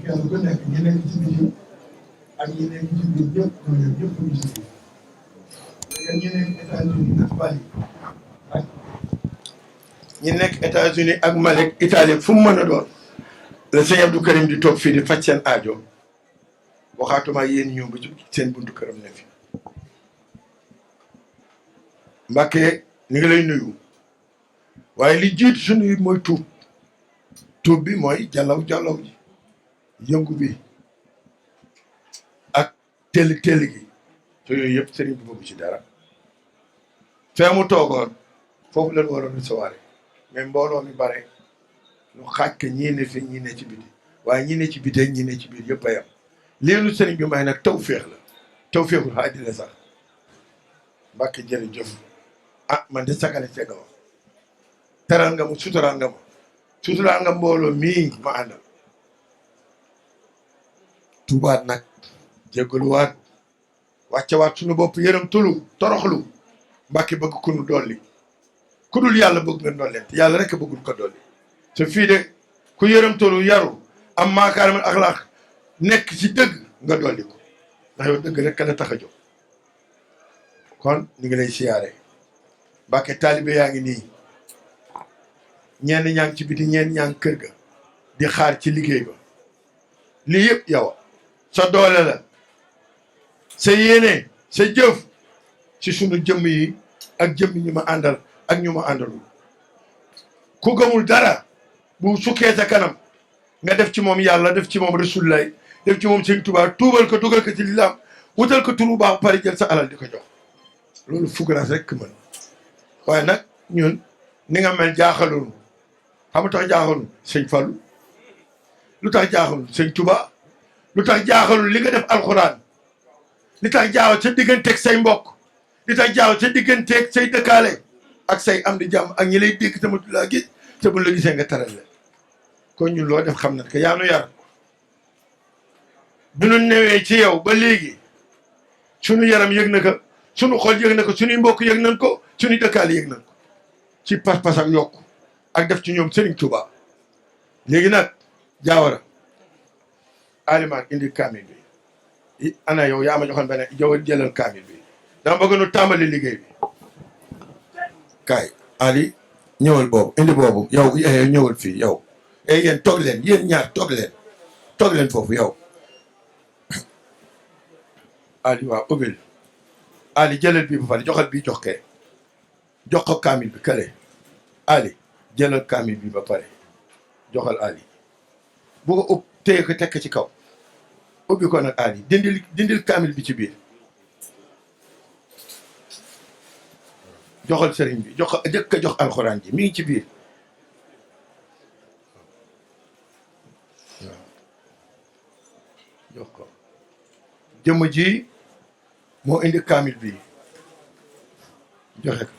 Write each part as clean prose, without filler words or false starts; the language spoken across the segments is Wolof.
kenn ku nekk ñi nekk ci biti ak ñi nekk ci biir ñëpp ñooñu ñëpp ñu si biir ñi nekk États-Unis ak Mali ak ñi nekk États-Unis ak Mali Italie fu mu mën a doon le sëñ Abdou Karim di toog fii di faj seen aajo waxaatuma yéen ñëw ba ci seen buntu këram ne fi Mbàkke ñu ngi lay nuyu waaye li jiitu suñu mooy tuub bi mooy jàllaw ji yëngu bi ak telli gi te yooyu yëpp sëriñ bi bëgg ci dara fee mu toogoon foofu leen waroon recevoir mais mbooloo mi bare ñu xaaj ke ñii ne fi ñii ne ci biti waaye ñii ne ci biti ñii ne ci biir yëpp a yam leenu sëriñ bi may nag taw féex la taw féexul xaaj la sax Mbàkke jërëjëf ah man de sagale see nga wax teral nga mu suturaal nga mbooloo mii ma àndal tuubaat nag jéggaluwaat wàccewaat suñu bopp yërëm tulu toroxlu Mbàkke bëgg ku nu dolli ku dul yàlla bëgg nga dolleen te yàlla rek bëggul ko dolli te fii de ku yërëm tulu yaru am maakaarimul axlaaq nekk ci dëgg nga dolli ko ndax yow dëgg rek la tax a jóg kon ñu ngi lay siyaare Mbàkke taalibe yaa ngi nii ñenn ñaa ngi ci biti ñenn ñaa ngi kër ga di xaar ci liggéey ba lii yëpp yow sa doole la sa yéene sa jëf ci sunu jëmm yi ak jëmm ñu ma àndal ak ñu ma àndalul ku gëmul dara bu sukkee sa kanam nga def ci moom yàlla def ci moom rasulullah def ci moom sëñ Tuubaa tuubal ko dugal ko ci lislaam wutal ko turu baax pare jël sa alal di ko jox loolu fugaraas rek mën waaye nag ñun ni nga mel jaaxalul xam nga tax jaaxalul sëñ Fallu lu tax jaaxalul sëñ Tuubaa lu tax jaaxalul li nga def alxuraan li tax jaaw sa digganteeg say mbokk li tax jaaw sa digganteeg say dëkkaale ak say am di jàmm ak ñi lay dégg tamit laa gis te bu la gisee nga taral la kon ñun loo def xam na que yaa nu yar bi nu newee ci yow ba léegi sunu yaram yëg na ko sunu xol yëg na ko sunuy mbokk yëg nañ ko sunuy dëkkaale yëg nañ ko ci pas-pas ak yokku ak def ci ñoom Serigne Touba léegi nag jaawara aliman indi kaamil bi ana yow yaa ma joxoon beneen jaww jëlal kaamil bi dama bëgg nu tàmbali liggéey bi kaay Ali ñëwal boobu indi boobu yow ñëwal fii yow yéen toog leen yéen ñaar toog leen foofu yow Ali waaw ubbil Ali jëlal bii ba pare joxal bii jox kee jox ko kaamil bi kële Ali jëlal kaamil bi ba pare joxal Ali bu ko ub téye ko tekk ci kaw ubbi ko nag Ali dindil kaamil bi ci biir joxal sëriñ bi jox ko jëkk a jox alxuraan ji mi ngi ci biir waaw jox ko jëmm ji moo indi kaamil bi joxe ko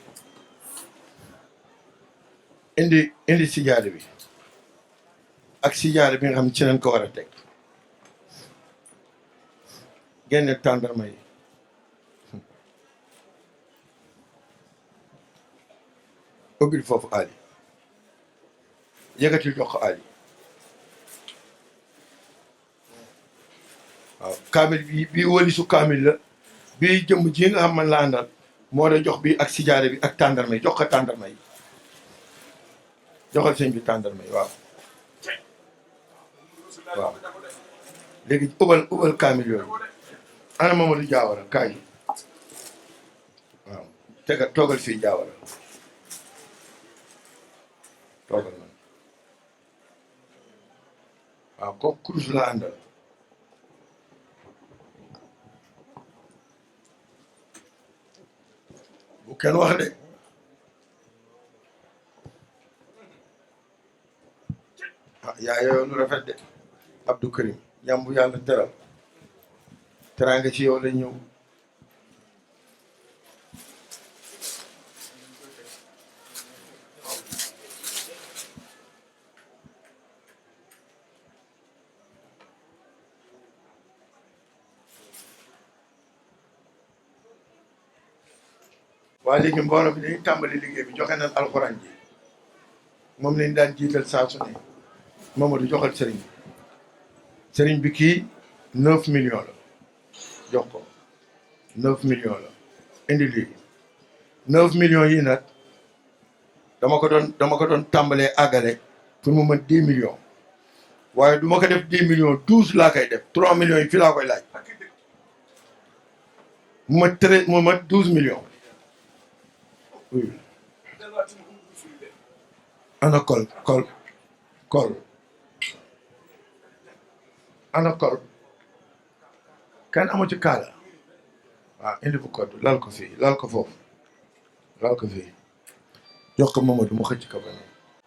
indi sijaada bi ak sijaada bi nga xam ne ci nañ ko war a teg génne tàndarma yi ubbil foofu Ali yëkkatil jox ko Ali waaw kaamil bii wëlisu kaamil la bii jëmm ji nga xam man la àndal moo da jox bi ak sijaada bi ak tàndarma yi jox ko tàndarma yi joxal sëñ bi tàndarma yi waaw léegi ubal kaamil yooyu ana Mamadou Diawara kaay waaw toogal fii Diawara toogal man waaw kooku kurus la àndal bu kenn wax de yaa yooyu lu rafet de Abdou Karim ñam bu yàlla teral teraanga ci yow la ñëw. waa léegi mbooloo bi dañuy tàmbali liggéey bi joxe nañ alxuraan ji moom lañ daan jiital saa su ne Mamadou joxal sëriñ bi sëriñ bi kii 9 millions la jox ko 9 millions la indi lii 9 millions yi nag dama ko doon tàmbalee àggale pour mu mën 10 millions waaye du ma ko def 10 millions 12 laa koy def 3 millions yi fii laa koy laaj mu mat 12 millions. oui ana kol ana kol kenn amu ci kaala waaw indi bu code lal ko fii lal ko foofu lal ko fii jox ko Mamadou mu xëcc ko ba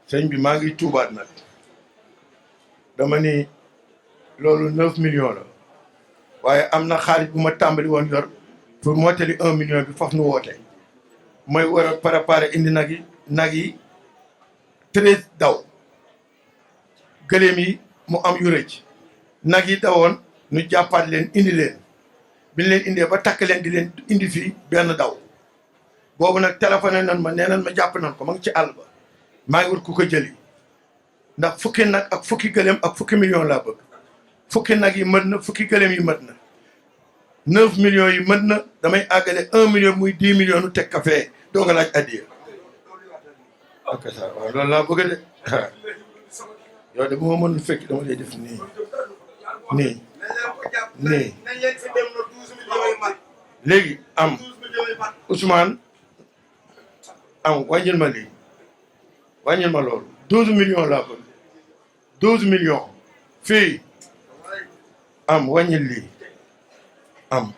sëñ bi maa ngi tuubaat nag dama ni loolu 9 millions la waaye am na xaalis bu ma tàmbali woon yor pour mottali 1 million bi foofu nu woote mooy war a préparer indi nag yi 13 daw gëléem yi mu am yu rëcc nag yi dawoon nu jàppaat leen indi leen bi ñu leen indee ba takk leen di leen indi fii benn daw boobu nag téléphoné nan ma nee nan ma jàpp nan ko ma ngi ci àll ba maa ngi wut ku ko jëli ndax fukki nag ak fukki gëléem ak fukki million laa bëgg fukki nag yi mët na fukki gëléem yi mët na 9 millions yi mën na damay àggale 1 million muy 10 millions nu teg café doo nga laaj addiya ok ça waaw loolu laa bëgg de yow de bu ma mënul fekk dama lay def nii léegi am Ousmane am wàññil ma lii wàññil ma loolu 12 millions laa bëgg 12 millions fii am wàññil lii am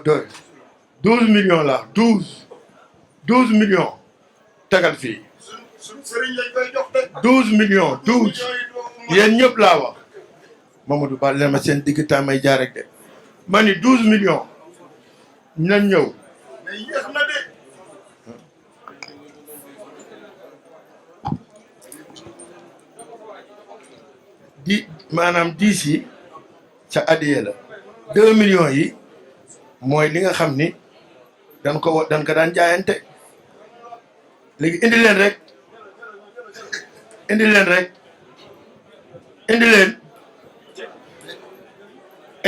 doy 12 millions la 12 millions tegal fii 12 millions 12 yéen ñëpp laa wax Mamadou Ba leen ma seen digg temps may jaar rek de ma ni 12 millions nañ ñëw di maanaam 10 yi ca addiye la 2 millions yi mooy li nga xam ni dan ko daan jaayante léegi indi leen rek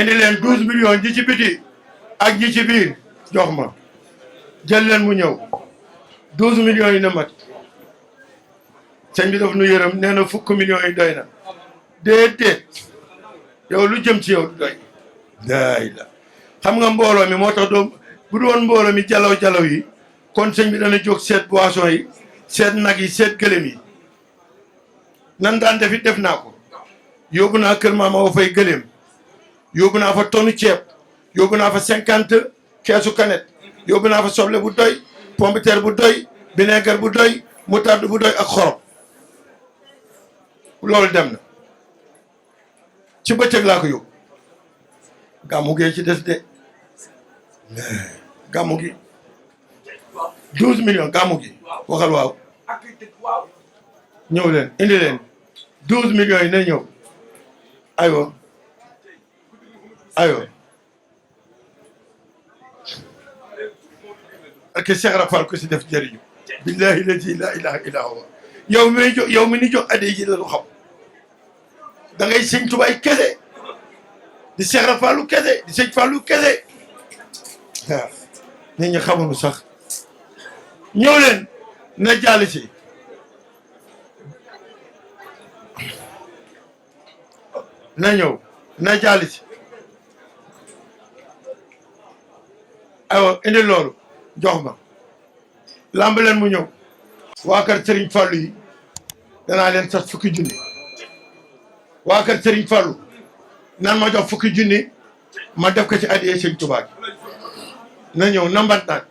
indi leen 12 millions ji ci biti ak ji ci biir jox ma jël leen mu ñëw 12 millions yi na mat sëñ bi daf nu yërëm nee na fukk millions yi doy na déedéet yow lu jëm ci yow du doy daay la xam nga mbooloo mi moo tax doo bu du woon mbooloo mi jalaw yi kon sëñ bi dana jóg seet boisson yi seet nag yi seet gëlëm yi nan daan defit def naa ko yóbbu naa kër maama wa fay gëlëm yóbbu naa fa tonu ceeb yóbbu naa fa 50 keesu kanet yóbbu naa fa soble bu doy pomme de terre bu doy vinaigre bu doy moutarde bu doy ak xorom loolu dem na ci bëccëg laa ko yóbbu gàmmu gee ci des de gàmmu gi 12 millions gàmmu gi waxal waaw ñëw leen indi leen 12 millions yi na ñëw aywa ak Cheikh Rafal ko si def jëriñu billahi la ilaha illa huwa yow mi ni jox addi ji la lu xam da ngay sëñ Tubaay kese di Cheikh Rafalu kese di sëñ Fallu kese waaw nit ñi xamuñu sax ñëw leen na jàll si na ñëw na jàll si aywa indi loolu jox ma lamb leen mu ñëw waa kër Serigne Fallou yi danaa leen sax fukki junni waa kër Serigne Fallou nan ma jox fukki junni ma def ko ci addiya Sëñ Tuubaa gi na ñëw nambat naat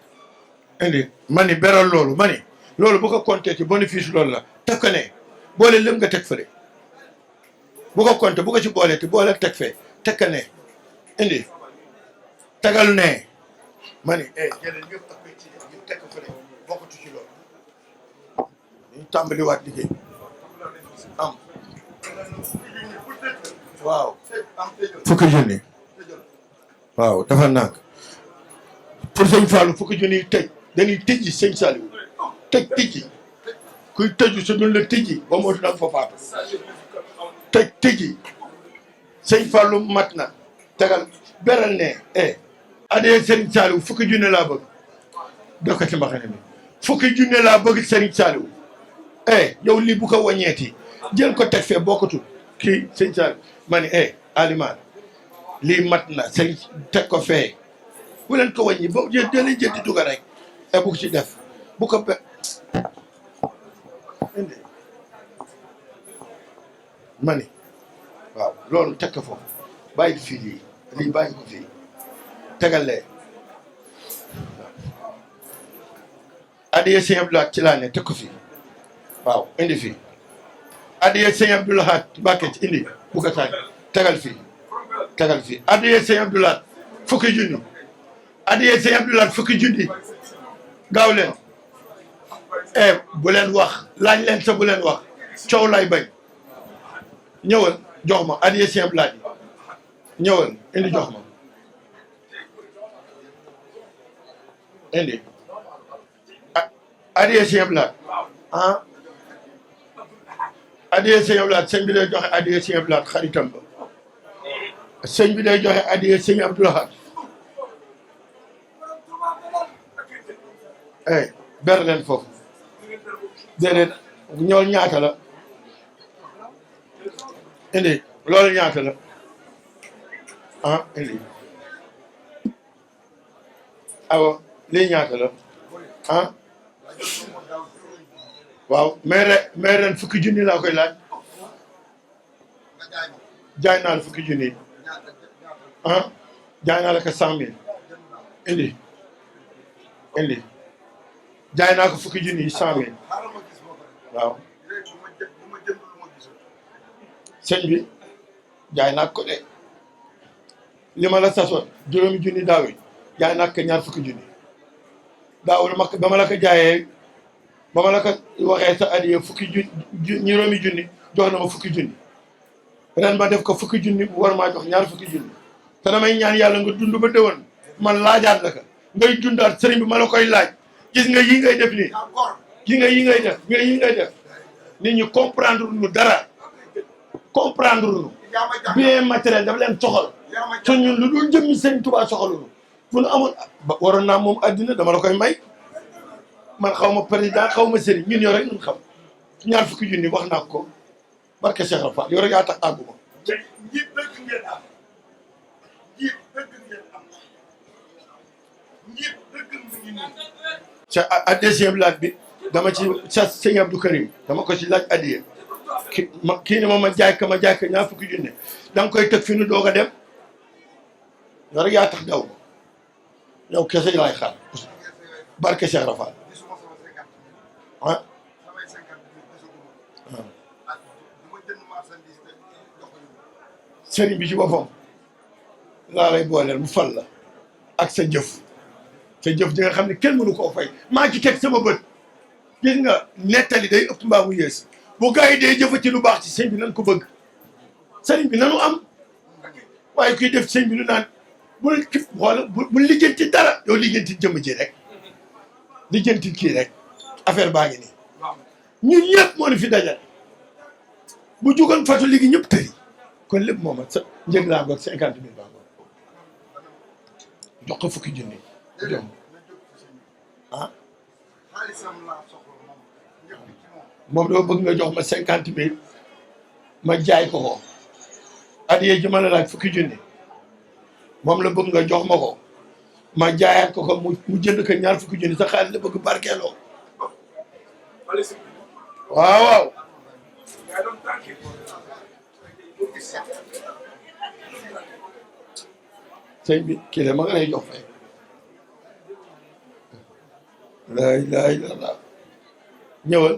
indi ma ni beral loolu ma ni loolu bu ko compté ci bénéfice loolu la teg ko ne boole lëm nga teg fële bu ko compter bu ko ci boole te boole teg fee teg ka ne indi tegal ne ma ni jëleen yëpp ak ci ñu teg ko fële bokkatu ci loolu ñu tàmbaliwaat liggéey am waaw fukki junni waaw dafa nànk pour sëñ Fallou fukki junni yi tëj dañuy tëjji sëñ Saliou tëjji kuy tëju su dul la tëjji ba moo dina fa faatu tëjji sëñ Fallou mat na tegal beral ne adee sëriñ Saliou fukki junni laa bëgg doko ci mbaxane mi fukki junni laa bëgg sëriñ Saliou yow lii bu ko wàññeeti jël ko teg fee bokkatul kii sëñ Saliou ma ni aliman lii mat na sëriñ teg ko fee bu leen ko wàññi ba leen jël di dugal rek bu ko ci def bu ko indi ma ni waaw loolu teg ko foofu bàyyi fii lii bàyyi ko fii tegal lee addiye sëñ Abdou Lahad ci laa ne teg ko fii waaw indi fii addiye sëñ Abdou Lahad Mbàkke ci indi bu ko taaj tegal fii addiye sëñ Abdou Lahad fukki junni addiye sëñ Abdou Lahad fukki junni gaaw leen bu leen wax laaj leen sa bu leen wax coow lay bañ ñëwal jox ma addiye sëñ Abdou Lahad ñëwal indi jox ma indi addiye sëñ Abdou Lahad addiye sëñ Abdou Lahad sëñ bi day joxe addiye sëñ Abdou Lahad xaritam ba sëñ bi day joxe addiye sëñ Abdou Lahad ber leen foofu déedéet ñool ñaata la indi loolu ñaata la indi awa lii ñaata la waaw mais ren fukki junni laa koy laaj jaay naa la fukki junni jaay naa la ko 100 000 indi jaay naa ko fukki junni 100 000 waaw sëñ bi jaay naa ko de li ma la sasoon juróomi junni daaw yi jaay naa ko ñaar fukki junni daaw ba ma la ko jaayee ba ma la ko waxee sa adiya fukki juróomi junni jox na ma fukki junni ren ma def ko fukki junni bu war maa jox ñaar fukki junni te damay ñaan yàlla nga dund ba déwén man laajaat la ka ngay dundaat sëriñ bi ma la koy laaj gis nga yi ngay def nii gis nga yi ngay def nit ñi comprendre nu dara comprendre nu bien matériel dafa leen soxal te ñun lu dul jëmmi sëriñ Tuubaa soxalunu fu nu amoon waroon naa moom addina dama la koy may man xaw ma président xaw ma sëriñ ñun yow rek ñun xam ñaar fukki junni wax naa ko barke Cheikh Rafal yow rek yaa tax àgguma njiit dëgg ngeen am njiit dëgg ngeen am njiit dëgg mu ngi nii ca addiya laaj bi dama ci sa sëñ Abdou Karim dama ko ci laaj addiya kii ne ma jaay ka ñaar fukki junni da nga koy tëg fi nu doog a dem yow rek yaa tax daw yow kese laay xaar barke Cheikh Rafal sëriñ bi ci boppam laa lay booleel mu fal la ak sa jëf di nga xam ne kenn mënu koo fay maa ci teg sama bët gis nga nettali day ëpp mbaa mu yées bu gars yi day jëfa ci lu baax ci sëñ bi nan ko bëgg sëriñ bi nanu am waaye kuy def sëñ bi lu naan bu lijjanti dara yow lijjanti jëmm ji rek lijjanti kii rek affaire baa ngi nii ñun ñëpp moo ni fi dajal bu jugoon fatu ligi ñëpp tëri kon lépp moom sa njëg laa ngoog 50 000 baa ngoog jox ko fukki junni jom moom dama bëgg nga jox ma 50 000 ma jaay ko ko addiya ji ma la laaj fukki junni moom la bëgg nga jox ma ko ma jaayaat ko ko mu jënd ko ñaar fukki junni sa xaalis la bëgg barkeeloo waaw sëñ bi kii la ma nga lay jox fay laa ilaaha illallaah ñëwal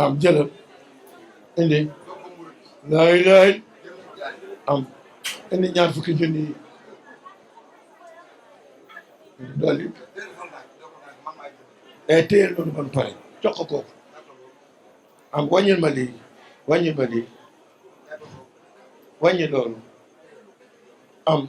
am jëlal indi laay laay am indi ñaar fukki junni yi dolli téyel noonu man pare jox ko kooku am wàññil ma lii wàññi loolu am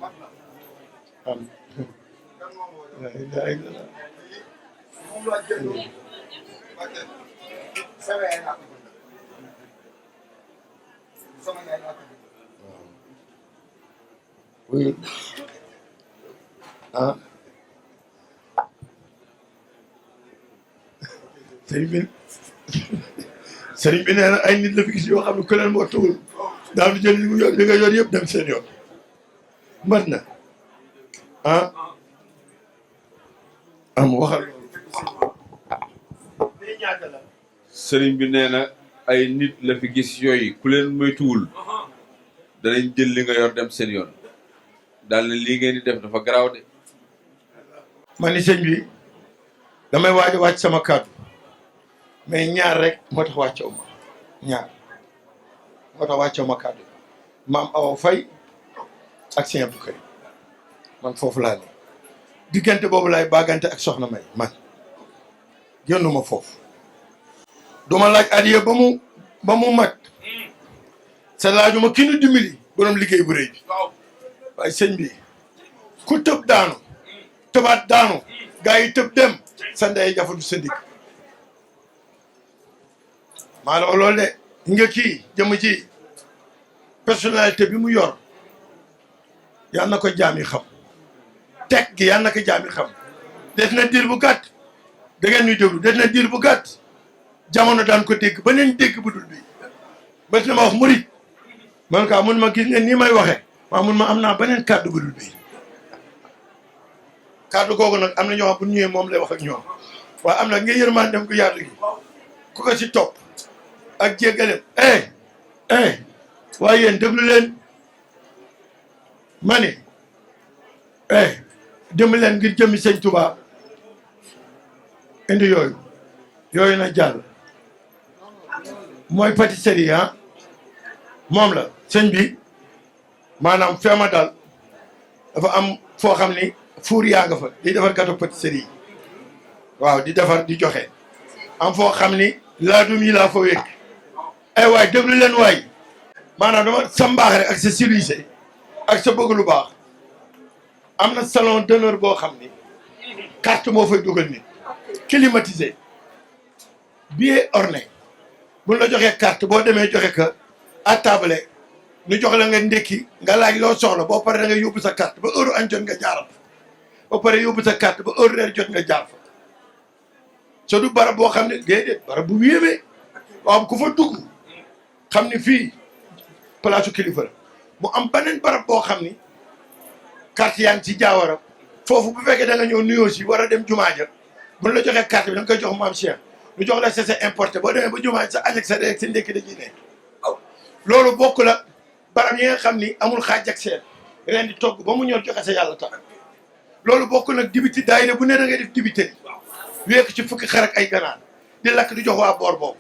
oui ah sëriñ bi nee na ay nit la fi gis yoo xam ne ku leen moo tuwul daal di jël li mu yor li nga yor yëpp dem seen yoon mën na ah am waxal sëriñ bi nee na ay nit la fi gis yooyu ku leen moytuwul danañ jël li nga yor dem seen yoon daal ne lii ngeen di def dafa garaaw de. man ni sëñ bi damay waaj a wàcc sama kàddu mais ñaar rek moo tax wàccew ma ñaar moo tax wàccew ma kàddu maam Awa Faye ak Sëñ Abdou Karim man foofu laa ne diggante boobu laay baagante ak soxna May man génnuma foofu duma laaj adiya ba mu mat sa laajuma ki nu dimbali borom liggéey bu rëy bi waaye sëñ bi ku tëb daanu tëbaat daanu gaa yi tëb dem sa ndey jafadu sa ndigg maa la loolu de nga kii jëm ci personnalité bi mu yor yal na ko jaam yi xam teg gi yal na ko jaam yi xam des na diir bu gàtt da ngeen ñuy déglu des na diir bu gàtt jamono daan ko dégg ba neen dégg bu dul bi bés na ma wax murit man kaa mun ma gis ngeen nii may waxee waaw mun ma am naa beneen kàddu bu dul bi kàddu googu nag am na ñoo xam bu ñëwee moom lay wax ak ñoom waaye am na nga yërmaan dem ko yaatu gi ku ko ci topp ak jéggalem waaye yéen déglu leen ma ni déglu leen ngir jëmmi sëñ Touba indi yooyu na jàll mooy pâtisserie ah moom la sëñ bi maanaam feema daal dafa am foo xam ni fuur yaa nga fa di defar gâteau pâtisserie yi waaw di defar di joxe am foo xam ni laadum yi laa fa wékk ay waay déglu leen waay maanaam dama sa mbaax rek ak sa civilisé ak sa bëgg lu baax am na salon d'honneur boo xam ni carte moo fay dugal nit climatisé billet orné buñ la joxee carte boo demee joxe ka à table ñu jox la nga ndékki nga laaj loo soxla boo paree da nga yóbbu sa carte ba heure añ jot nga jaaral ba pare yóbbu sa carte ba heure reer jot nga jaar fa so du barab boo xam ne déedéet barab bu yéemee waaw ku fa dugg xam ni fii place kilifa la mu am beneen barab boo xam ni carte yaa ngi ci jaawara foofu bu fekkee da nga ñëw nuyoo si war a dem jumaa ja buñ la joxee carte bi da nga koy jox maam Cheikh ñu jox la c'est importé boo demee ba jumaa sa añ ak sa reer ak sa ndékki dañuy ne loolu bokk la barab yi nga xam ni amul xaaj ak seen ren di togg ba mu ñor joxe sa yàlla tax loolu bokk nag dibiti daayira bu ne da ngay def dibité wéek ci fukki xar ak ay ganaar di lakk di jox waa boor boobu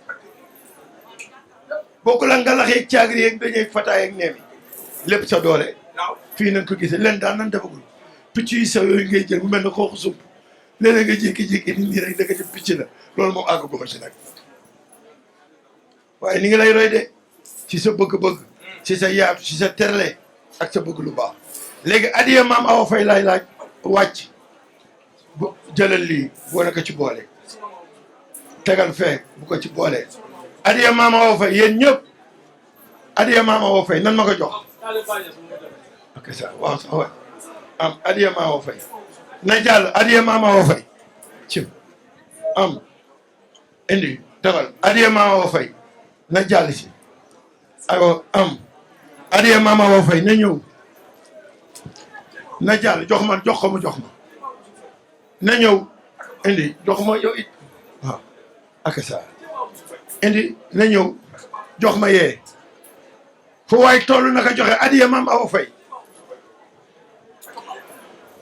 bokk la nga laxeeg caagri yeeg dañuy fataay ak neem yi lépp sa doole fii nañ ko gisee leen daan nan defagul picc yi sa yooyu ngay jël bu mel ne xooxu sump léeg-léeg nga jékki-jékki nit ñi rek dëgg ci picc la loolu moom àgg guma ci nag waaye ni ngi lay roy de ci sa bëgg-bëgg ci sa yaatu ci sa terle ak sa bëgg lu baax léegi adiya maam Awa Faye laay laaj wàcc bu jëlal lii boo na ko ci boole tegal fee bu ko ci boole adiya maam Awa Faye yéen ñëpp adiya maam Awa Faye nan ma ko jox ok ça waaw sa wa am adiya maam Awa Faye na jàll adiya maam Awa Faye ci am indi tegal adiya maam Awa Faye na jàll si aywa am adiya maam Awa Faye na ñëw na jàll jox ma jox ko mu jox ma na ñëw indi jox ma yow it waaw ak ça indi na ñëw jox ma yee fu waay toll naka joxe adiya maam Awa Faye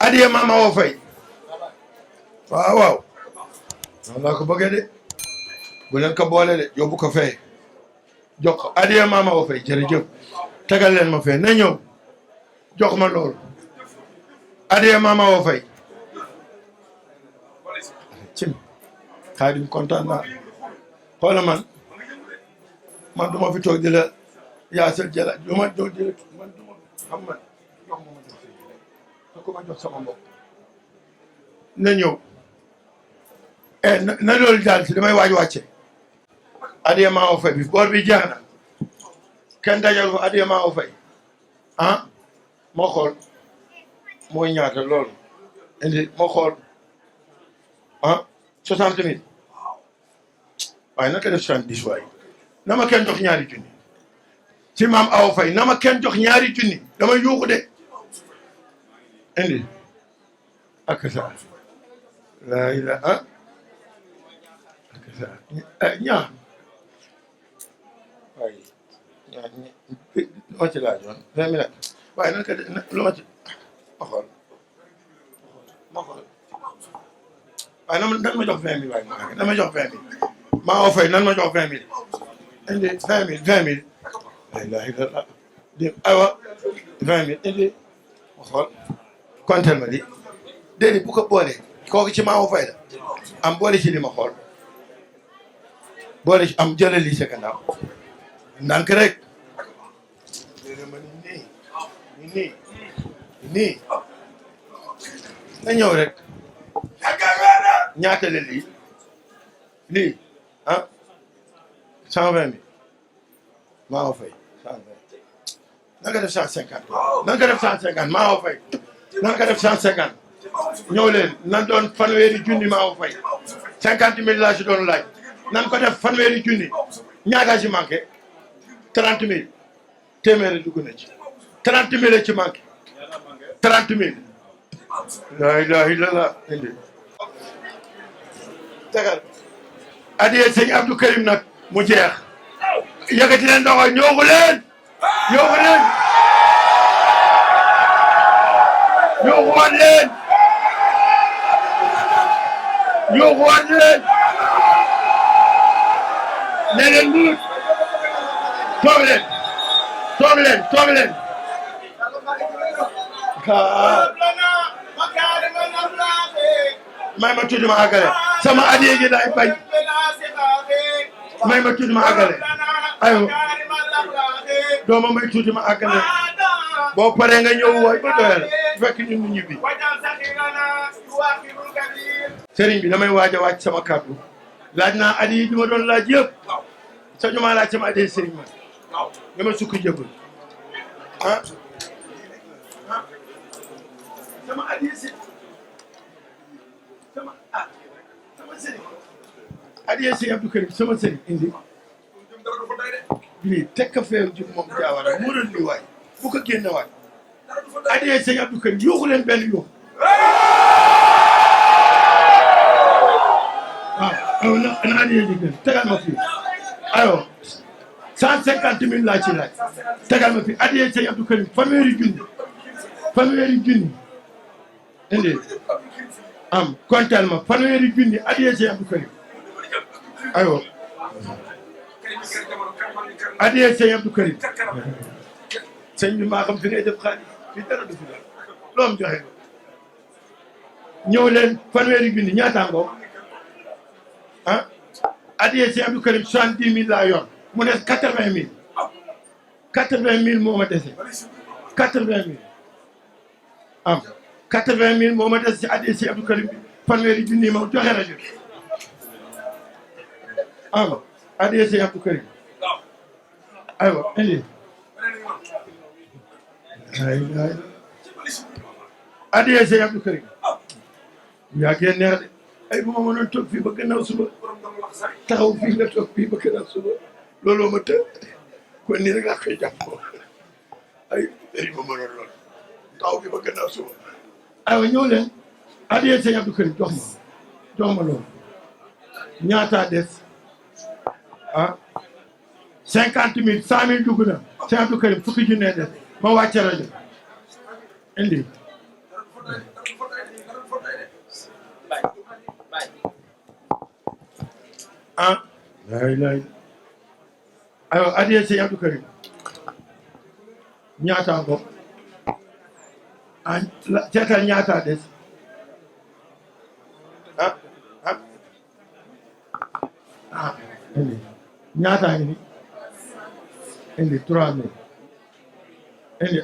adiya maam Awa Faye waaw waaw noonu laa ko bëggee de bu leen ko boole de yóbbu ko fee jox ko adiya maama o fay jërëjëf tegal leen ma fee na ñëw jox ma loolu adiya maama o fay cim Xaadim kontaan naa xoola man duma fi toog di la yaasal jëla du ma doon jëla man du ma xam man jox ma jox sa ko ma jox sama mbokk na ñëw na loolu daal si damay waaj wàcce adiya maa o fay bi boor bi jeex na kenn dajal ko adiya maa o fay ah moo xool mooy ñaata loolu indi moo xool 60 000 waaye naka def 70 waaye na ma kenn jox ñaari junni ci maam awa fay na ma kenn jox ñaari junni dama yuuxu de indi ak sa laa ila ak sa ñaa waaye ñaa lu ma ci laajoon 20 minutes waaye naka lu ma ci ma xool waaye nan ma jox 20 000 waaye nan ma jox 20 000 maa awa fay nan ma jox 20 000 indi 20 000 la ilaha illallah aywa 20 000 indi ma xool kontel ma di déedéet bu ko boole kooku ci maa fay la am boole ci li ma xool boole ci am jëlal lii sa gannaaw ndànk rek déedéet ma nii na ñëw rek ñaata la lii 120 000 maa fay 120 na nga def 150 na nga def 150 maa fay na nga def 150 ñëw leen nan doon fanweeri junni maa fay 50 000 laa si doon laaj nan ko def fanweeri junni ñaata ci manqué 30 000 téeméeri dugg na ci 30 000 ci manqué 30 000 la ilaha illallah indi tegal adiyee sëñ Abdou Karim nag mu jeex yëkkati leen ndoxo ñoogu leen ñooguwaat leen ne leen muut toog leen may ma tudd ma àggale sama adiyee gi day bañ may ma tudd ma àggale ayo dooma may tudd ma àggale boo paree nga ñëw woy ba doyal fekk ñun ñu ñibbi sëriñ bi damay waaj a wàcc sama kàddu laaj naa adi yi bi ma doon laaj yëpp sañu maa laaj sama adiyee sëriñ man nga ma sukk jëbal sama adiyee sëriñ sama sëriñ adiyee sëriñ Abdou Karim sama sëriñ indi lii tekk feew jub moom jaawara moo doon lii waay bu ko génne waay adiyee sëriñ Abdou Karim yuuxu leen benn yuuxu waaw na adiyee ji gën tegal ma fii ayo 150 000 laa ci laaj tegal ma fii adiyee sëriñ Abdou Karim fanweeri junni indi am kontaan ma fanweeri junni adiyee sëriñ Abdou Karim ayo adiyee sëriñ Abdou Karim sëñ bi maa xam fi ngay def xaalis fi dara du fi dara loo am joxe ñëw leen fanweeri junni ñaata ngoo adiyee sëriñ Abdou Karim 70 000 laa yor mu des 80 000 80 000 moo ma dese 80 000 am 80 000 moo ma des ci adiyee sëriñ Abdou Karim bi fanweeri junni ma joxe rajo am adiyee sëriñ Abdou Karim aywa indi adiyee sëriñ Abdou Karim yaa gën neex de ay bu ma mënoon toog fii ba gannaaw suba taxaw fii nga toog fii ba gannaaw suba looloo ma të kon nii rek laa koy jàppoo ay bu ma mënoon lool taxaw fii ba gannaaw suba aywa ñëw leen adiyee sëriñ Abdou Karim jox ma loolu ñaata des 50 000 100 000 dugg na sëriñ Abdou Karim fukki junne des ma wàcce rajo indi lay aywa adiyee sëñ Abdou Karim ñaata ngo ah seetal ñaata des ah ah ah indi ñaata ngi ni indi 3000 indi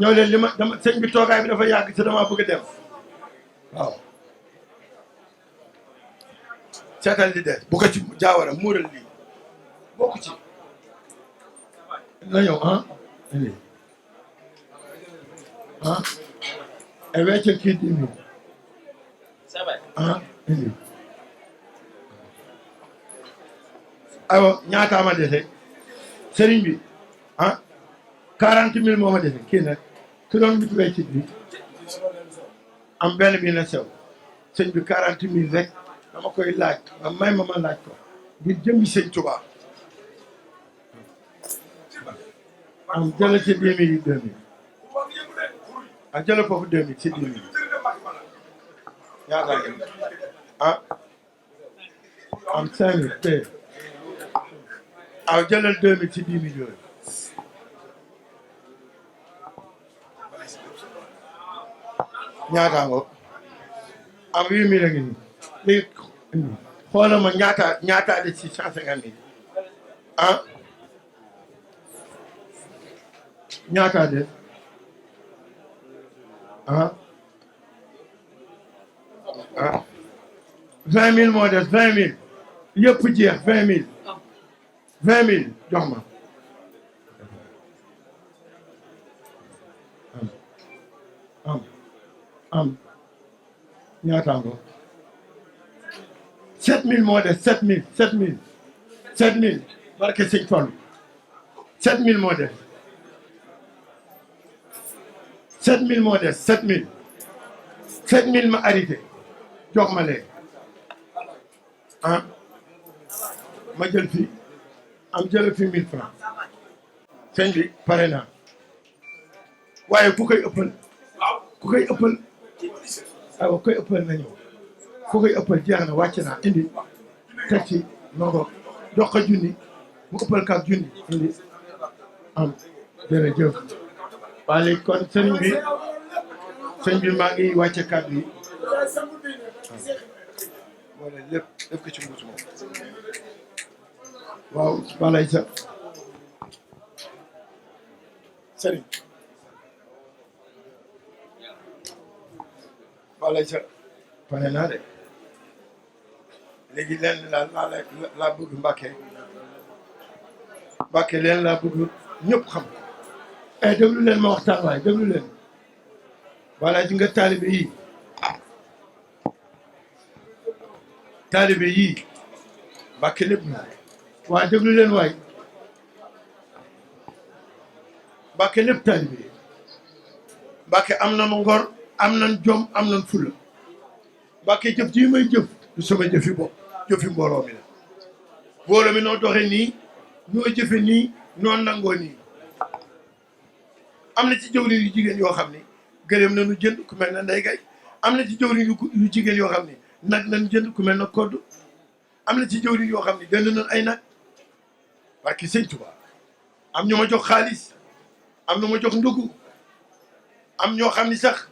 ñëw leen li ma dama sëñ bi toogaay bi dafa yàgg ci dama bëgg a dem waaw seetal li des bu ko ci jaawara muural lii bokku ci na ñëw indi e wecce kii 10 000 indi aywa ñaata ma dese sëriñ bi 40 000 moo ma dese kii nag ki doon wut weccit bi am benn bi na sew sëñ bi 40 000 rek dama koy laaj nga may ma laaj ko ngir jëmbi sëñ Tuubaa am jëla ci 10 000 yi 2 000 ak jëla foofu 2 000 ci 10 000 ñaata am 5 000 te aw jëlal 2 000 ci 10 000 yooyu ñaata ngo am 8 000 a ngi nii léegi xoolal ma ñaata de ci 150 000 ñaata de 20 000 moo des 20 000 yëpp jeex 20 000 20 000 jox ma am ñaata ngo 7 000 moo des 7 000 7 000 7 000 barke sëñ Fallu 7 000 moo des 7 000 moo des 7 000 7 000 ma arrêté jox ma léegi ma jël fii am jël fi 1000 francs sëñ bi pare naa waaye ku koy ëppal aywa koy ëppal na ñëw ku koy ëppal jeex na wàcc naa indi teg ci nongo jox ko junni mu ëppal kaak junni indi am jërëjëf waa léegi kon sëñ bi maa ngi wàcce kàddu yi wala lépp def ko ci mbuus moom waaw balay sa sëriñ balay sa pare naa de léegi leen laa bëgg Mbàkke leen laa bëgg ñëpp xam déglu leen ma waxtaan waaye déglu leen wala ji nga taalibe yii Mbàkke lépp na waaye déglu leen waay Mbàkke lépp taalibe yi Mbàkke am nañu ngor am nañ jom am nañ fulla Mbàkke jëf ji may jëf du sama jëfi bopp jëfi mbooloo mi la mbooloo mi noo doxe nii ñoo jëfe nii noo nangoo nii am na ci jëwriñ yu jigéen yoo xam ni gëléem nañu jënd ku mel na Ndey Gay am na ci jëwriñ yu jigéen yoo xam ni nag nañu jënd ku mel na Kodd am na ci jëwriñ yoo xam ni jënd nañu ay nag barki sëñ Tuubaa am ñu ma jox xaalis am ñu ma jox ndugu am ñoo xam ni sax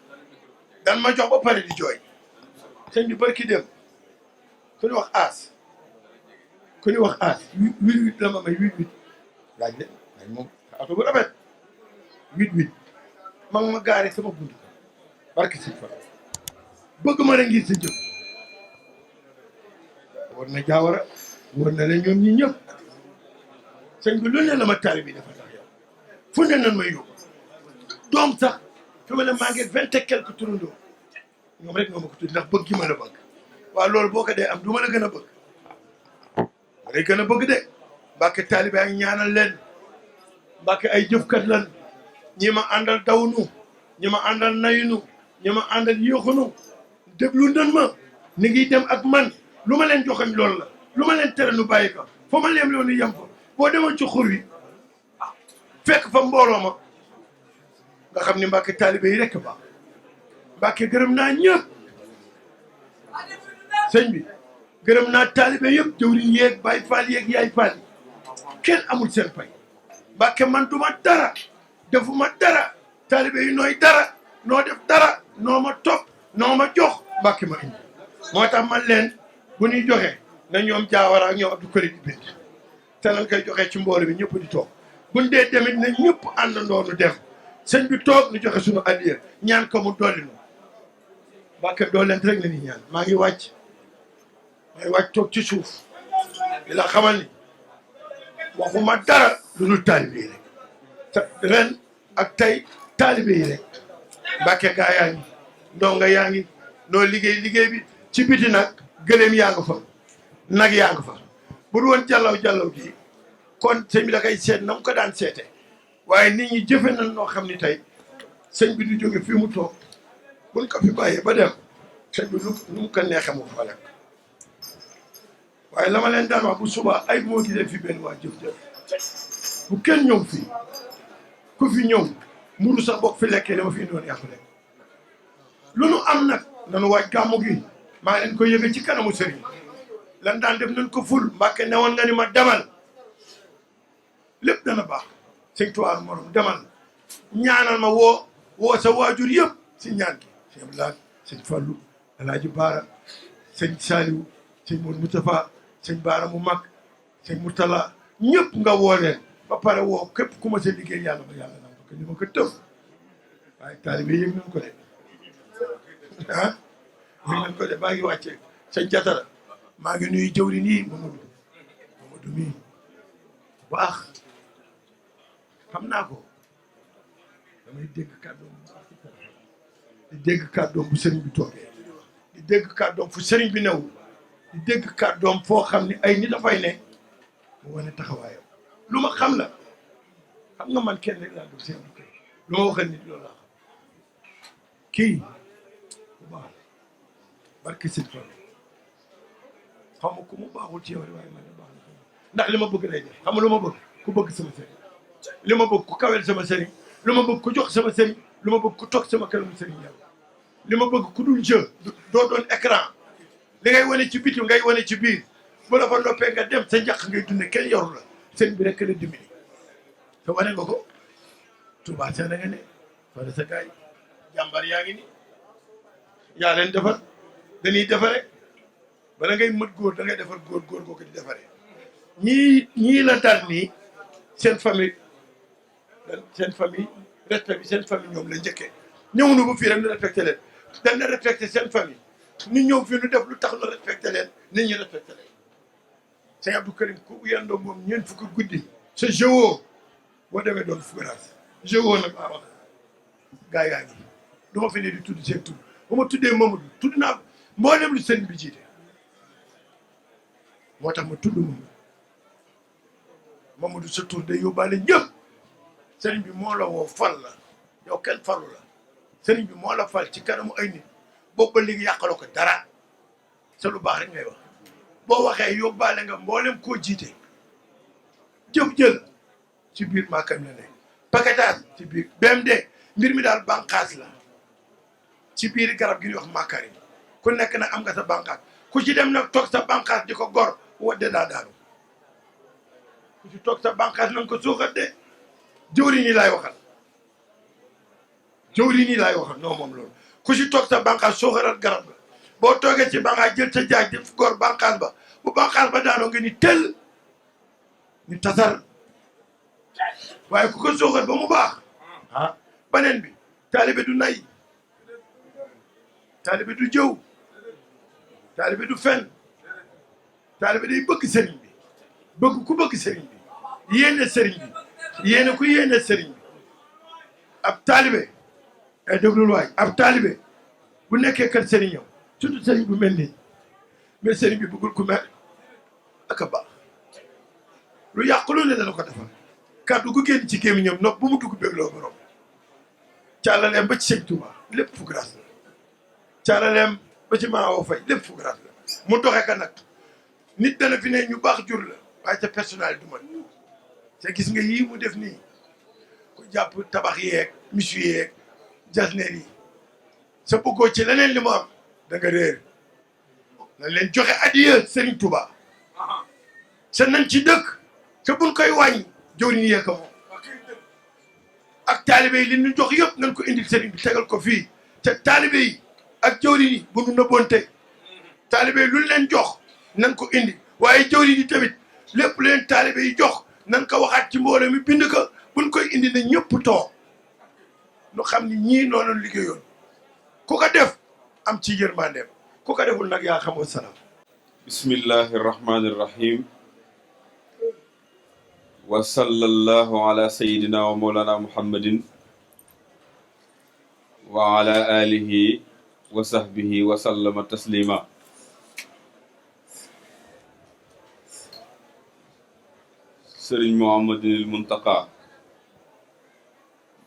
dan ma jox ba pare di jooy sëñ bi barki dem ku ñu wax aas 8-8 la ma may 8-8 laaj moom oto bu rafet 8-8 ma ngi ma gaare sama bunt barki sëñ Fall bëgg ma rek ngir sa jëf war na jaawara war na la ñoom ñi ñëpp sëñ bi lu ne la ma taali bi dafa tax yow fu ne nan may yóbbu doom sax fi ma ne maa ngi 20 et quelques turandoo ñoom rek ñoo ma ko tudd ndax bëgg gi ma la bëgg waaw loolu boo ko dee am du ma la gën a bëgg ma lay gën a bëgg de Mbàkke taalibe ak ñaanal leen Mbàkke ay jëfkat lan ñi ma àndal dawnu ñi ma àndal nayunu ñi ma àndal yéexunu déglu nan ma ni ngi dem ak man lu ma leen joxañ loolu la lu ma leen tere nu bàyyi ko fa ma leem loonu yem fa boo demoon ci xur wi fekk fa mbooloo ma nga xam ni Mbàkke taalibe yi rekk ba Mbàkke gërëm naa ñëpp sëñ bi gërëm naa taalibe yëpp jëwriñ yeeg Baay Faal yeeg Yaay Faal kenn amul seen pay Mbàkke man duma dara defuma dara taalibe yi nooy dara noo def dara noo ma topp noo ma jox Mbàkke ma indi moo tax man leen bu ñuy joxe na ñoom Jaawara ak ñoom Abdou Karim di bind te lan koy joxe ci mbooloo bi ñëpp di toog buñ dee demit na ñëpp àndandoo nu dem sëñ bi toog nu joxe suñu addiya ñaan ko mu dolli nu Mbàkke doolent rek la ni ñaan maa ngi wàcc toog ci suuf di la xamal ni waxuma dara lu dul taalibe yi rek te ren ak tey taalibe yi rek Mbàkke gaa yaa ngi ndonga yaa ngi noo liggéey bi ci biti nag gëléem yaa nga fa nag yaa nga fa bu dul woon jàllaw gi kon sëñ bi da koy seet na mu ko daan seete waaye nit ñi jëfe nañ noo xam ni tey sëñ bi du jóge fii mu toog buñ ko fi bàyyee ba dem sëñ bi lu mu ko neexe mu fa lekk waaye la ma leen daan wax bu subaa ay moo gisee fi benn waa jëf bu kenn ñëw fii ku fi ñëw mburu sax bokk fi lekkee dama fi doon yàqu lekk lu nu am nag nanu waaj gàmmu gi maa leen ko yëge ci kanamu sëriñ lan daan def nañ ko ful Mbàkke newoon nga ni ma demal lépp dana baax sëñ Tuubaa morom demal ñaanal ma woo sa waajur yëpp si ñaan gi sëñ Abdoulaye sëñ Fallou Alaaji Baara sëñ Saliou sëñ Mourou Moustapha sëñ Baara mu mag sëñ Mourtala ñëpp nga woo leen ba pare woo képp ku ma sa liggéey yàlla ba yàlla na ko ni ma ko tëf waaye taalibe yëg nañ ko de ah yëg nañ ko de maa ngi wàccee sëñ Jatara maa ngi nuyu jëwriñ yi Mamadou mii baax xam naa ko damay dégg kàddoom di dégg kàddoom bu sëriñ bi toogee di dégg kàddoom fu sëriñ bi newul di dégg kàddoom foo xam ne ay nit dafay ne mu wane taxawaayam lu ma xam la xam nga man kenn rek laa doon seen kay lu ma waxal nit loolu laa xam kii bu baax barke sëñ Fall xaw ma ku mu baaxul ci yow waaye man baax na ndax li ma bëgg lay def xam nga lu ma bëgg ku bëgg sama sëriñ li ma bëgg ku kawel sama sëriñ lu ma bëgg ku jox sama sëriñ lu ma bëgg ku toog sama kanamu sëriñ yàlla li ma bëgg ku dul jeu doo doon écran li ngay wane ci biti ngay wane ci biir bu la fa noppee nga dem sa njaq ngay dunde kenn yoru la sëriñ bi rek la dimbali te wane nga ko Touba seen nga ne wala sa gars yi jàmbar yaa ngi ni yaa leen defar dañuy defare bala ngay mët góor da ngay defar góor goo ko di defare ñii la dal nii seen famille respect bi seen famille ñoom la njëkkee ñëw nu bu fii rek nu respecté leen dañ na respecté seen famille ñu ñëw fii nu def lu tax nu respecté leen nit ñi respecté leen sëñ Abdou Karim ku yendoo moom ñeent fukki guddi sa jëwoo boo demee doon fugraas jëwoo nag maa wax gaa yaa ngi du ma fi ne di tudd seen tudd bu ma tuddee Mamadou tudd naa mboolem lu sëriñ bi jiite moo tax ma tudd Mamadou sa tur day yóbbaale ñëpp sëriñ bi moo la woo fal la yow kenn falu la sëriñ bi moo la fal ci kanamu ay nit boobu ba léegi yàqaloo ko dara sa lu baax rek ngay wax boo waxee yóbbaale nga mboolem koo jiite jëf jël ci biir maakam la ne paquetage ci biir BMD mbir mi daal bànqaas la ci biir garab gi ñuy wax makari ku nekk nag am nga sa bànqaas ku ci dem nag toog sa bànqaas di ko gor wadde daa daanu ku ci toog sa bànqaas na nga ko suuxat de jëwriñ yi laay waxal non moom loolu ku ci toog sa bànqaas suuxatat garab la boo toogee ci bànqaas jël sa jaaj di gor bànqaas ba bu bànqaas ba daanoo nga ni tel ñu tasar waaye ku ko suuxat ba mu baax ah beneen bi taalibe du nay taalibe du jëw taalibe du fen taalibe day bëgg sëriñ bi bëgg ku bëgg sëriñ bi yéene sëriñ bi yéene ku yéene sëriñ bi ab taalibe ay déglul waay ab taalibe bu nekkee kër sëriñam surtout sëriñ bu mel nii mais sëriñ bi bëggul ku mel ak a baax lu yàqu lu ne dana ko defal kàddu gu génn ci gémmiñam nopp bu mu dugg bégloo borom càllaleem ba ci sëñ Touba lépp fu grâce la càllaleem ba ci maa woo fay lépp fu grâce la mu doxe ka nag nit dana fi ne ñu baax jur la waaye sa personnel du man te gis nga yii mu def nii ku jàpp tabax yeeg misu yeeg jasneer yi sa bëggoo ci leneen li mu am da nga réer nañ leen joxe addiya Serigne Touba sa nañ ci dëkk te buñ koy wàññi jëwriñ yee ko moom ak taalibe yi li ñu jox yëpp nañ ko indil Serigne bi tegal ko fii te taalibe yi ak jëwriñ yi bu nu nëbboonte taalibe yi lu leen jox nañ ko indi waaye jëwriñ yi tamit lépp lu leen taalibe yi jox nañ ko waxaat ci mbooloo mi bind ko buñ koy indi na ñëpp toog nu xam ni ñii noonu liggéeyoon ku ko def am ci yërmandeem ku ko deful nag yaa xam wa salaam. bismillahi rahmani rahim wa sallallahu ala sayidina wa mawlana muhammadin wa ala alihi wa sahbihi wa sallama taslima. sëriñ Muhammadinil Muntaqa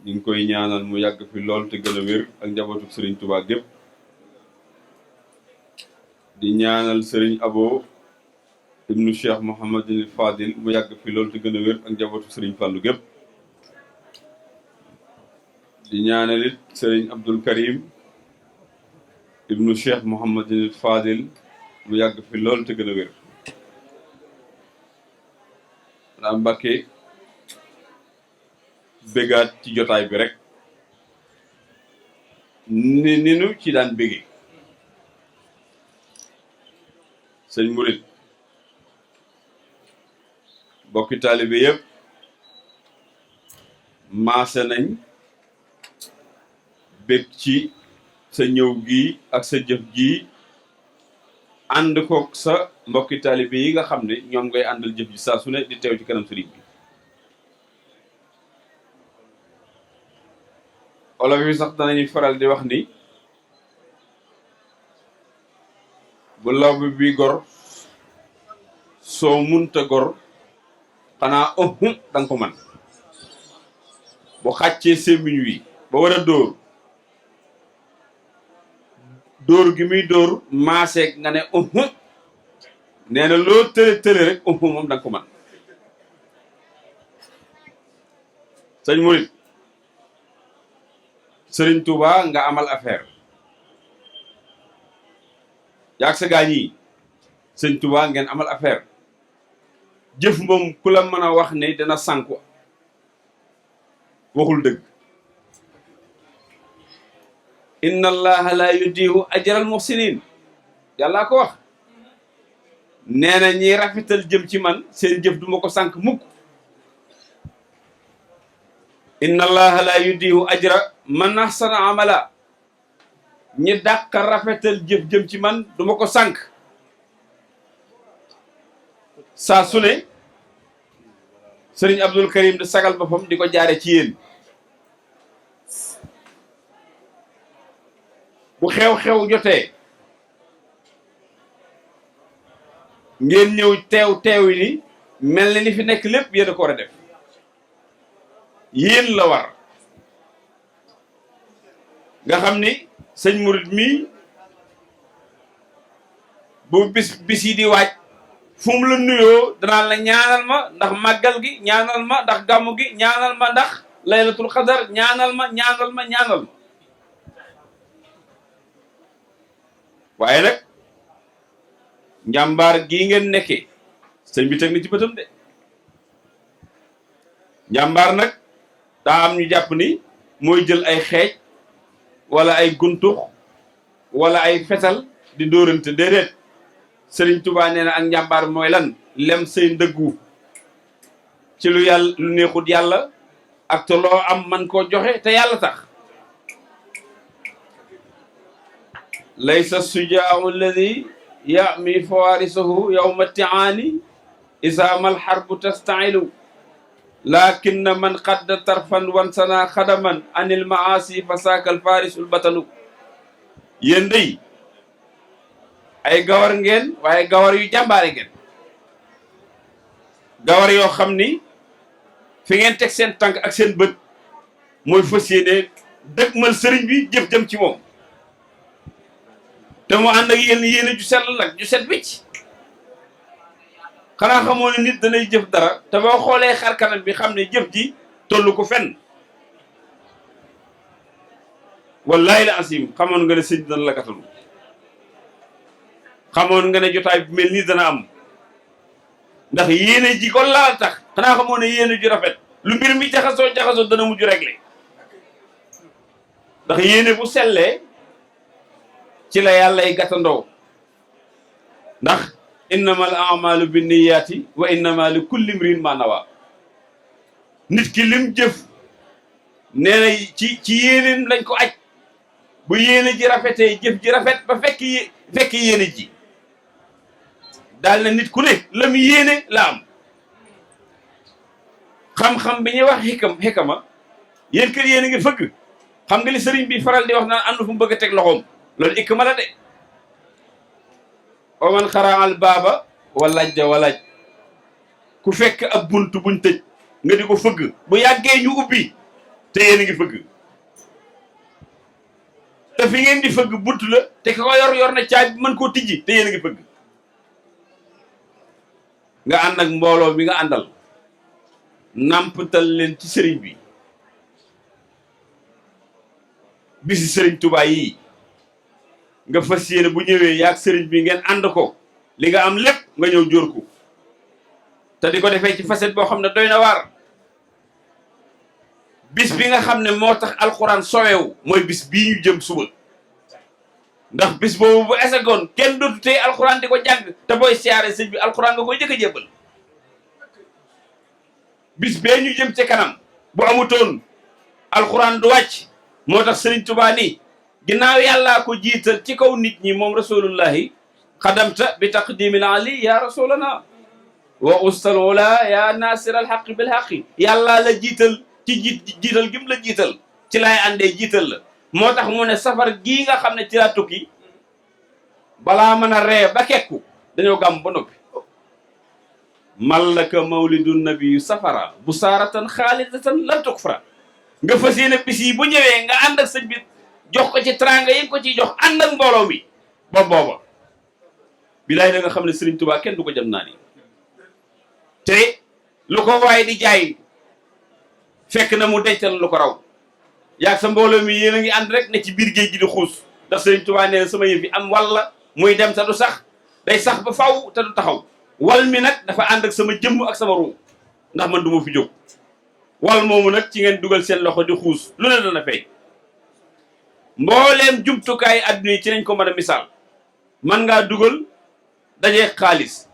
ñu ngi koy ñaanal mu yàgg fi lool te gën a wér ak njabootu sëriñ Tuubaa gépp di ñaanal sëriñ Abo ibnu Cheikh Mouhamadinil Fadil mu yàgg fi lool te gën a wér ak njabootu sëriñ Fàllu gépp di ñaanal it sëriñ Abdul Karim ibnu Cheikh Mouhamadinil Fadil mu yàgg fi lool te gën a wér. naa Mbàkke bégaat ci jotaay bi rek ni nu ci daan bégee sëñ Murit bokki taalibe yëpp maase nañ bég ci sa ñëw gi ak sa jëf gi ànd koog sa mbokki taalibe yi nga xam ne ñoom ngay àndal jëf ji saa su ne di teew ci kanam sëriñ bi olof yi sax danañuy faral di wax ni bu law bi gor soo munta gor xanaa danga ko man bu xàccee sémmiñ wi ba war a dóor gi muy dóor maaseeg nga ne nee na loo tële rek moom danga ko man sëñ Murit sëriñ Touba nga amal affaire yaag sa gaañ yi sëñ Touba ngeen amal affaire jëf moom ku la mën a wax ne dana sànku waxul dëgg inna allaha la yudihu ajral muhsinin yàllaa ko wax nee na ñi rafetal jëm ci man seen jëf duma ko sànk mukk inna allaha la yudihu ajra man ahsana amala ñi dàq rafetal jëf jëm ci man duma ko sànk saa su ne sëriñ Abdul Karim di sagal boppam di ko jaare ci yéen bu xew-xew jotee ngeen ñëw teew ni mel na ni fi nekk lépp yéen a ko war a def yéen la war nga xam ni sëñ Murit mii bu bis yi di waaj fu mu la nuyoo danaa la ñaanal ma ndax màggal gi ñaanal ma ndax gàmmu gi ñaanal ma ndax laylatul xadar ñaanal ma waaye nag njàmbaar gii ngeen nekkee sëñ bi teg na ci bëtam de njàmbaar nag daa am ñu jàpp ni mooy jël ay xeej wala ay guntux wala ay fetal di dóorante déedéet sëriñ Tuubaa nee na ak njàmbaar mooy lan lem say ndëggu ci lu neexut yàlla ak te loo am man koo joxe te yàlla tax laysa sujaau alladi yami fawarisahu yawma tiaani isaamal harbu tastailu lakin man qadda tarfan wansana xadaman anil maasi fa saakal farisul batalu yéen day ay gawar ngeen waaye gawar yu jàmbaare ngeen gawar yoo xam ni fi ngeen teg seen tànk ak seen bët mooy fas yéene dëgmal sëriñ bi jëf jëm ci moom te mu ànd ak yéene ju sell nag ju set wicc xanaa xamoo ne nit danay jëf dara te boo xoolee xar kanam bi xam ne jëf ji tollu ko fenn wallahi la asim xamoon nga ne sëñ dana la gàttalu xamoon nga ne jotaay bu mel nii dana am ndax yéene ji ko laal tax xanaa xamoon ne yéene ju rafet lu mbir mi jaxasoo dana mujj réglé ndax yéene bu sellee ci la yàlla ay gàttandoo ndax innamal a'malu binniyaati wa innama li kulli imrin ma nawa nit ki lim jëf nee na ci yéeneen lañ ko aj bu yéene ji rafetee jëf ji rafet ba fekk yéene ji daal na nit ku ne la mu yéene la am xam-xam bi ñuy wax xikama yéen kër yéen a ngi fëgg xam nga li sëriñ bi faral di wax naan ànd fu mu bëgg a teg loxoom loolu ikma la de wa man xaraal baaba walajja walaj ku fekk ab bunt buñ tëj nga di ko fëgg bu yàggee ñu ubbi te yéen a ngi fëgg te fi ngeen di fëgg bunt la te ki ko yor na caabi mën koo tijji te yéen a ngi fëgg nga ànd ak mbooloo mi nga àndal nàmpatal leen ci sëriñ bi bisi sëriñ Tuubaa yi nga fas yéene bu ñëwee yaag sëriñ bi ngeen ànd ko li nga am lépp nga ñëw jóor ko te di ko defee ci facette boo xam ne doy na waar bis bi nga xam ne moo tax alxuraan sowewu mooy bis bii ñu jëm suba ndax bis boobu bu esegoon kenn dootu tey alxuraan di ko jàng te booy siyaare sëñ bi alxuraan nga koy jëkk a jébbal bis bee ñu jëm ci kanam bu amutoon alxuraan du wàcc moo tax sëriñ Tuubaa ni ginnaaw yàllaa ko jiital ci kaw nit ñi moom rasulullahi xadamta bi taqdimil ali ya rasulana wa ustal ula ya nasir al xaq bil xaqi yàllaa la jiital ci jiital gim la jiital ci laay àndee jiital la moo tax mu ne safar gii nga xam ne ci laa tukki balaa mën a ree ba kekku dañoo gàmm ba noppi mallaka mawlidu nabiyu safara bu saaratan xaalidatan lan tukfara nga fas yéene bis yi bu ñëwee nga ànd ak sëñ bi jox ko ci tranga yi ko ciy jox ànd ak mbooloo mi ba booba bilaay da nga xam ne Sëriñ Tuubaa kenn du ko jam naa ni te lu ko waaye di jaay fekk na mu dencal lu ko raw yaag sa mbooloo mi yéen a ngi ànd rek ne ci biir géej gi di xuus ndax Sëriñ Tuubaa nee na sama yëf yi am walla muy dem te du sax day sax ba faw te du taxaw wal mi nag dafa ànd ak sama jëmm ak sama ruu ndax man du ma fi jóg wal moomu nag ci ngeen dugal seen loxo di xuus lu ne dana fay mbooleem jumtukaay adduna yi ci nañ ko mën a misaal man ngaa dugal dajeeg xaalis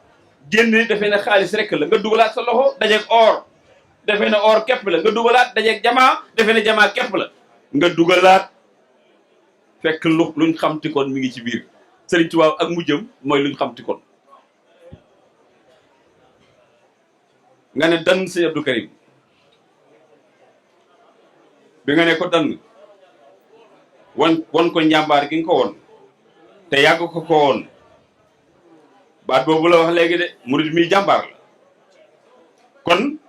génn dafee ne xaalis rek la nga dugalaat sa loxo dajeeg or defee ne or képp la nga dugalaat dajeeg jamaa defee ne jamaa képp la nga dugalaat fekk luñ xamtikoon mi ngi ci biir Sëriñ Tuubaa ak mujjëm mooy luñ xamtikoon nga ne dan sëñ Abdou Karim bi nga ne ko dann won ko njàmbaar gi nga ko woon te yàgg ko woon baat boobu la wax léegi de murid mi jàmbaar la kon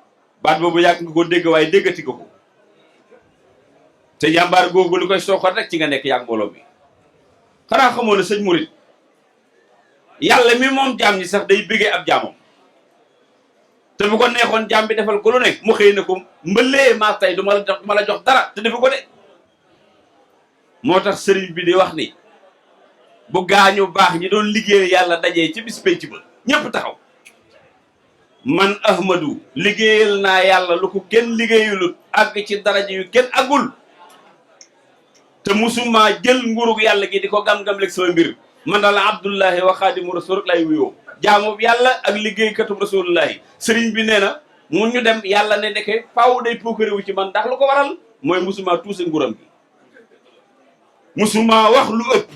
baat boobu yàgg nga ko dégg waaye déggati ko te jàmbaar googu lu koy sooxal rek ci nga nekk yàgg mbooloo bi xanaa xamoo ne sëñ murid yàlla mi moom jaam ñi sax day bëggee ab jaamam te bu ko neexoon jaam bi defal ko lu nekk mu xëy na ko mbëlee maa tey du ma la jox dara te defu ko de moo tax sëriñ bi di wax ni bu gaañu baax ñi doon liggéey yàlla dajee ci bis penc ba ñëpp taxaw man ahmadu liggéeyal naa yàlla lu ko kenn liggéeyulut àgg ci daraja yu kenn àggul te musuma jël nguurug yàlla gi di ko gam-gam leeg sama mbir man daal abdullahi wa xaadimu rasul lay wuyoo jaamoob yàlla ak liggéeykatub rasulullahi sëriñ bi nee na mu ñu dem yàlla ne ndeke faaw day puukarewu ci man ndax lu ko waral mooy musuma tuuse nguuram gi musuma wax lu ëpp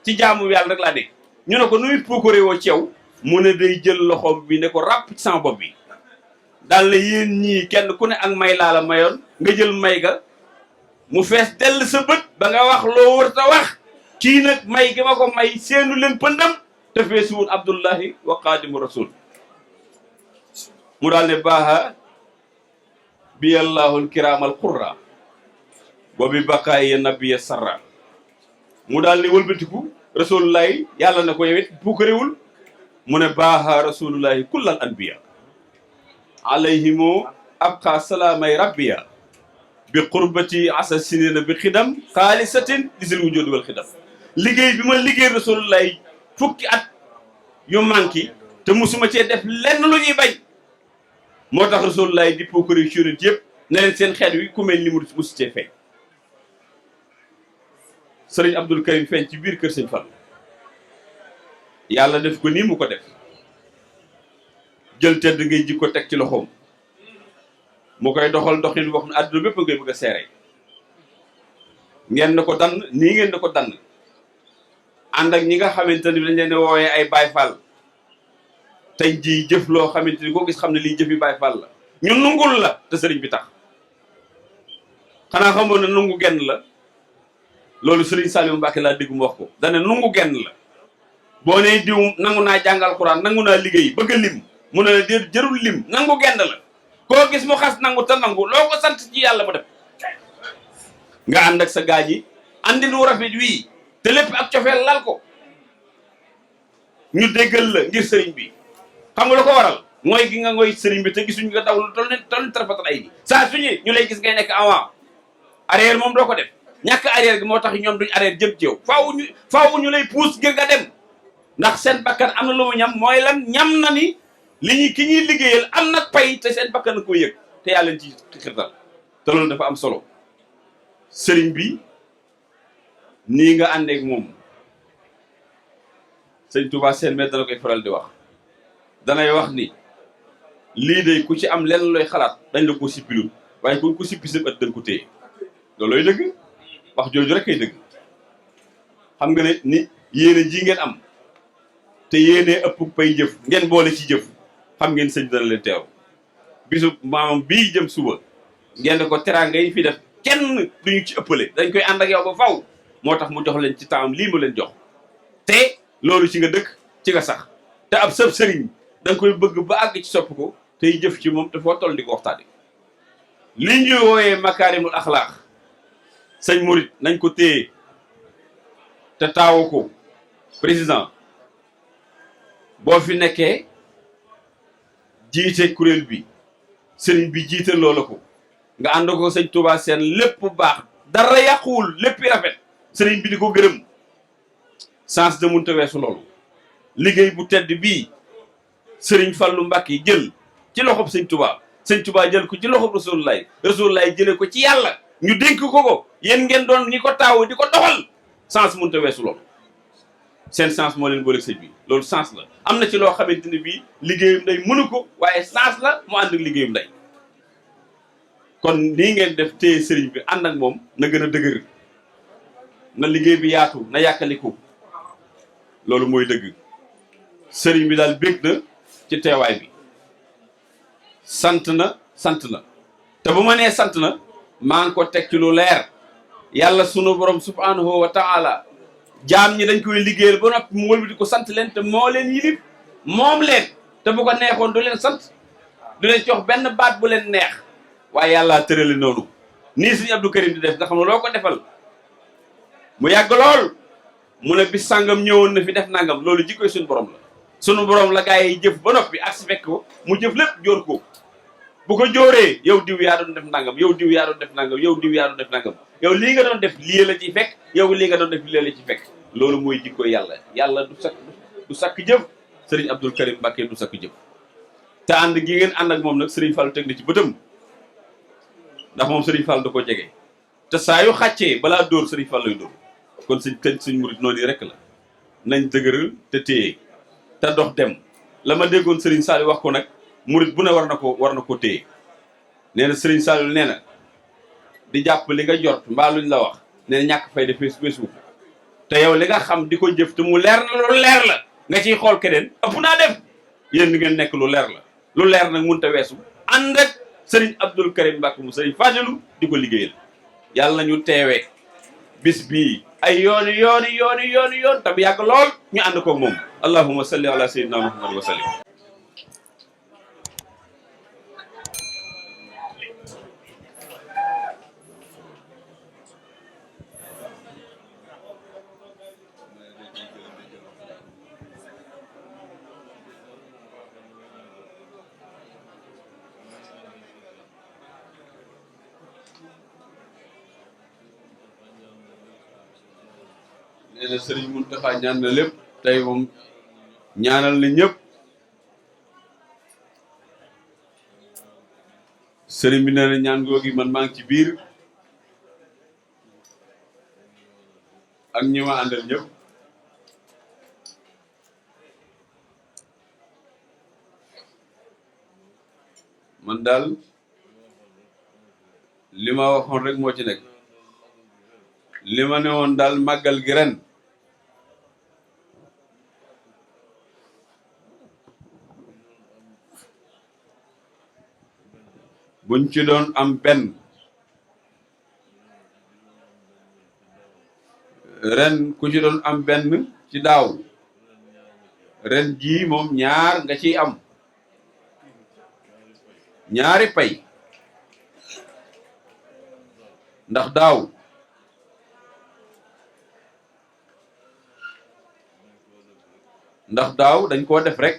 ci jaamu yàlla rek laa dégg ñu ne ko nuy puukarewoo ci yow mu ne day jël loxoom bi ne ko ràpp ci sama bopp bi daal na yéen ñii kenn ku ne ak may laa la mayoon nga jël may ga mu fees dell sa bët ba nga wax loo wër ta wax kii nag may gi ma ko may seenu leen pëndam te feesuwul abdullahi wa xaadimu rasul mu daal ne baaha bi allahul kiraamal qurra wa bi baqaayi nabiya sarra mu daal ne wëlbatiku rasulullahi yàlla na ko yewit puukarewul mu ne baaha rasulullahi kullal anbiya alayhimu abqa salaamay rabbiya bi qurbati asa sinina bi xidam xaalisatin lisil wujudi wal xidam liggéey bi ma liggéey rasulullahi fukki at yu manki te musuma cee def lenn lu ñuy bañ moo tax Rasulullah di procureur ci yëpp ne leen seen xeet wi ku mel ni musu cee feeñ sëriñ Abdul Karim feeñ ci biir kër sëñ Fall yàlla def ko nii mu ko def jël tedd ngay jikko teg ci loxoom mu koy doxal doxin wax ne àdduna bépp ngay bëgg a seere ngeen na ko dann nii ngeen na ko dann ànd ak ñi nga xamante ni dañ leen woowee ay Baay Fall tey jii jëf loo xamante ni koo gis xam ne lii jëfi Baay Fall la ñu nungul la te sëriñ bi tax xanaa xamoon na nungu genn la loolu sëriñ Saliou Mbacke laa dégg mu wax ko dane nungu genn la boo nee diw nangu naa jàngal Quran nangu naa liggéey bëgg a lim mu ne la déet jërul lim nangu genn la koo gis mu xas nangu te nangu loo ko sant ci yàlla mu def nga ànd ak sa gaañ yi andi nu rafet wii te lépp ak cofeel lal ko ñu déggal la ngir sëriñ bi xam nga lu ko waral mooy gi nga ngoy sëriñ bi te gisuñu nga daw lu toll ni tarafatal ay bi saa suñu ñu lay gis ngay nekk avant arrière moom doo ko def ñàkk arrière gi moo tax ñoom duñ arrière jëm ci yow faaw ñu lay puus ngir nga dem ndax seen bakkan am na lu mu ñam mooy lan ñam na ni ki ñuy liggéeyal am na pay te seen bakkan na ko yëg te yàlla leen ci xirtal te loolu dafa am solo sëriñ bi nii nga àndeek moom sëñ Touba seen met dana koy faral di wax danay wax ni lii de ku ci am lenn looy xalaat dañ la ko sippilul waaye ku ko sippi sa ët danga ko téye loolooy dëgg wax jooju rek kay dëgg xam nga ne ni yéene ji ngeen am te yéene ëpp pay jëf ngeen boole ci jëf xam ngeen sëñ dana leen teew bisu maamam bii jëm suba ngeen ko teraanga yi fi def kenn duñu ci ëppale dañ koy ànd ak yow ba faw moo tax mu jox leen ci temps lii mu leen jox te loolu ci nga dëkk ci nga sax te ab sëb sëriñ da nga koy bëgg ba àgg ci sopp ko tey jëf ci moom te foo toll di ko waxtaane li ñuy wooyee makaarimul axlaax sëñ Murit nañ ko téye te taawu ko président boo fi nekkee jiite kuréel bi sëriñ bi jiite loola ko nga ànd ko sëñ Touba seen lépp baax dara yàquwul lépp rafet sëriñ bi di ko gërëm sens de munta weesu loolu liggéey bu tedd bii sëriñ Fallou Mbacke jël ci loxob sëñ Touba jël ko ci loxob Rasulullah jëlee ko ci yàlla ñu dénk ko yéen ngeen doon ñi ko taawu di ko doxal sens munta weesu loolu seen sens moo leen booleeg sëñ bi loolu sens la am na ci loo xamante ne bii liggéeyum nday mënu ko waaye sens la mu ànd ak liggéeyum nday kon nii ngeen def téye sëriñ bi ànd ak moom na gën a dëgër na liggéey bi yaatu na yàkkaliku loolu mooy dëgg sëriñ bi daal bég na ci teewaay bi sant na te bu ma nee sant na maa ngi ko teg ci lu leer yàlla sunu borom subhanahu wa taala jaam ñi dañ koy liggéeyal ba noppi mu wëlbati ko sant leen te moo leen yilif moom leen te bu ko neexoon du leen sant du leen jox benn baat bu leen neex waaye yàlla tërale noonu nii suñu Abdou Karim di def nga xam ne loo ko defal mu yàgg lool mu ne bis sàngam ñëwoon na fi def nangam loolu jikkoy suñu borom la sunu borom la gaa yi jëf ba noppi ak si fekk ko mu jëf lépp jóor ko bu ko jóoree yow diw yaa doon def nangam yow diw yaa doon def nangam yow diw yaa doon def nangam yow lii nga doon def lii la ciy fekk yow lii nga doon def lii la ci fekk loolu mooy jikkoy yàlla du sakk jëf sëriñ Abdou Karim Mbacke du sakk jëf te ànd gi ngeen ànd ak moom nag sëriñ Fall teg na ci bëtam ndax moom sëriñ Fall da ko jege te saa yu xàccee balaa dóor sëriñ Fall lay dóor kon suñ murit noonu yi rek la nañ dëgëral te téye te dox dem la ma déggoon sëriñ Saliou wax ko nag murit bu ne war na ko téye nee na sëriñ Saliou nee na di jàpp li nga jot mbaa luñ la wax nee na ñàkk fay de Facebook te yow li nga xam di ko jëf te mu leer na lu leer la nga ciy xool keneen ëpp naa def yéen di ngeen nekk lu leer la lu leer nag mënut a weesu ànd ak sëriñ Abdou Karim Mbacke mu sëriñ Fadilou di ko liggéeyal yàlla nañu teewee bis bii ay yoon tam yàgg lool ñu ànd ko moom allahumma salli ala sayyidina muhammad wa sallim nee na sëriñ Mountakha ñaan na lépp tey moom ñaanal na ñëpp sëriñ bi nee na ñaan googi man maa ngi ci biir ak ñi ma àndal ñëpp man daal li ma waxoon rek moo ci nekk li ma ne woon daal màggal gi ren buñ ci doon am benn ren ku ci doon am benn ci daaw ren jii moom ñaar nga ciy am ñaari pay ndax daaw dañ koo def rek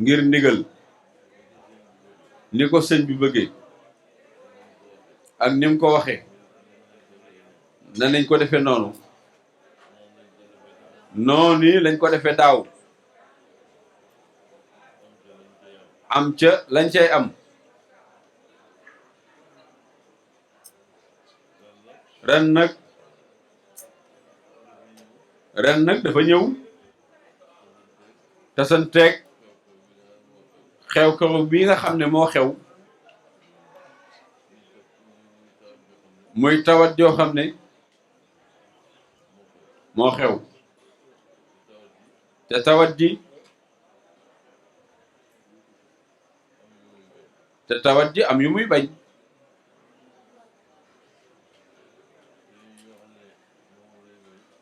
ngir ndigal ni ko sëñ bi bëggee ak ni mu ko waxee na nañ ko defee noonu lañ ko defee daaw am ca lañ cay am ren nag dafa ñëw tasanteeg xew-xew bi nga xam ne moo xew muy tawat joo xam ne moo xew te tawat ji am yu muy bañ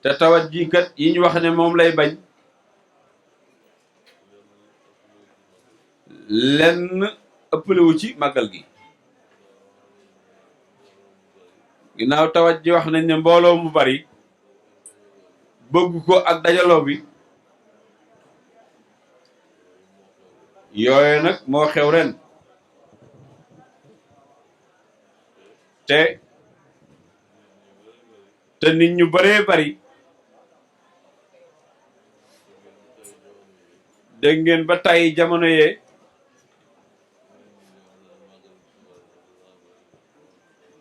te tawat ji kat yi ñu wax ne moom lay bañ lenn ëppalewu ci màggal gi ginnaaw tawat ji wax nañ ne mbooloo mu bari bëgg ko ak dajaloo bi yooyu nag moo xew ren te nit ñu baree bari dégg ngeen ba tey jamono yee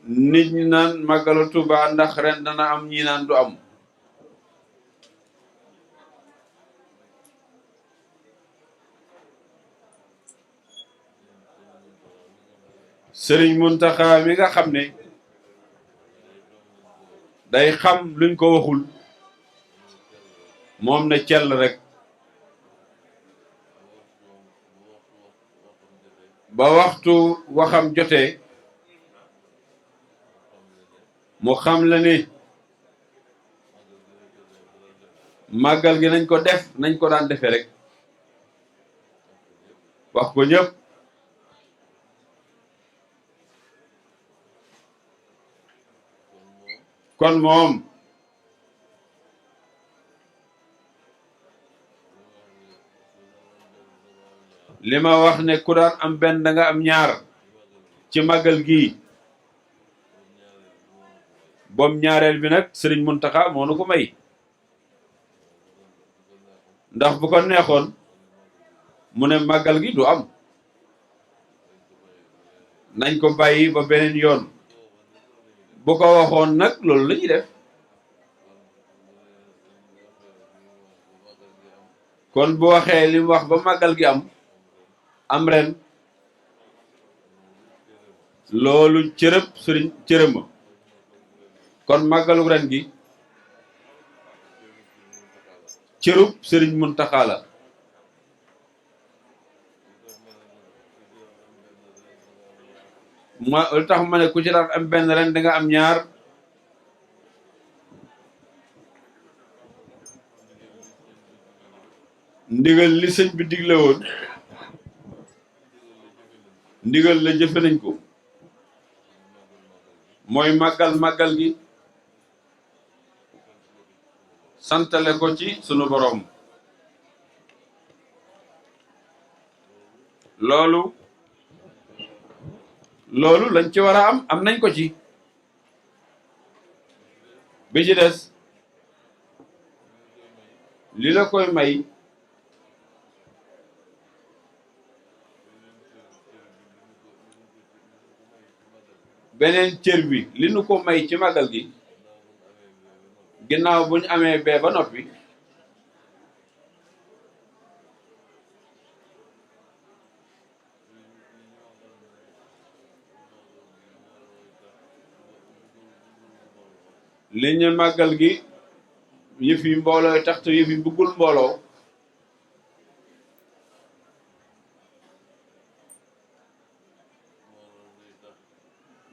nit ñi naan màggalu Tuuba ndax ren dana am ñi naan du am Sëriñ Muntaxa mi nga xam ne day xam luñ ko waxul moom na cell rek ba waxtu waxam jotee mu xam la ni màggal gi nañ ko def nañ ko daan defee rek wax ko ñëpp kon moom li ma wax ne ku daan am benn da nga am ñaar ci màggal gii boom ñaareel bi nag Sëriñ Muntaxa moo nu ko may ndax bu ko neexoon mu ne màggal gi du am nañ ko bàyyi ba beneen yoon bu ko waxoon nag loolu la ñuy def kon bu waxee li mu wax ba màggal gi am ren loolu cërëb sëriñ cërëma kon màggalu ren gi cërub Sëriñ Muntaxa la lu tax ma ne ku ci daan am benn ren da nga am ñaar ndigal li sëñ bi digle woon ndigal la jëfe nañ ko mooy màggal gi santale ko ci sunu boroom loolu lañ ci war a am nañ ko ci bi ci des li la koy may beneen cër bi li nu ko may ci màggal gi ginnaaw bu ñu amee bee ba noppi li ñu màggal gi yëf yi mbooloo tax te yëf yi bëggul mbooloo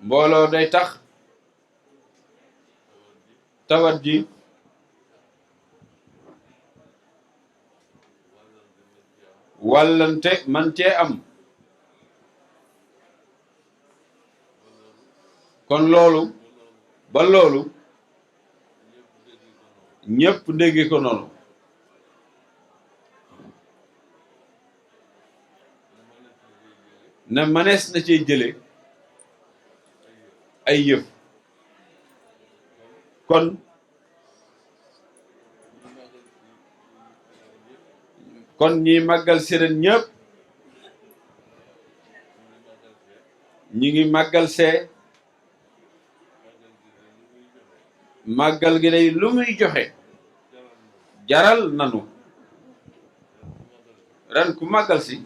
mbooloo day tax tawat ji wàllante man cee am kon loolu ba loolu ñëpp dégge ko noonu ne manees na cee jële ay yëf kon ñi màggal si ren ñëpp ñi ngi màggal see màggal gi day lu muy joxe jaral nanu ren ku màggal si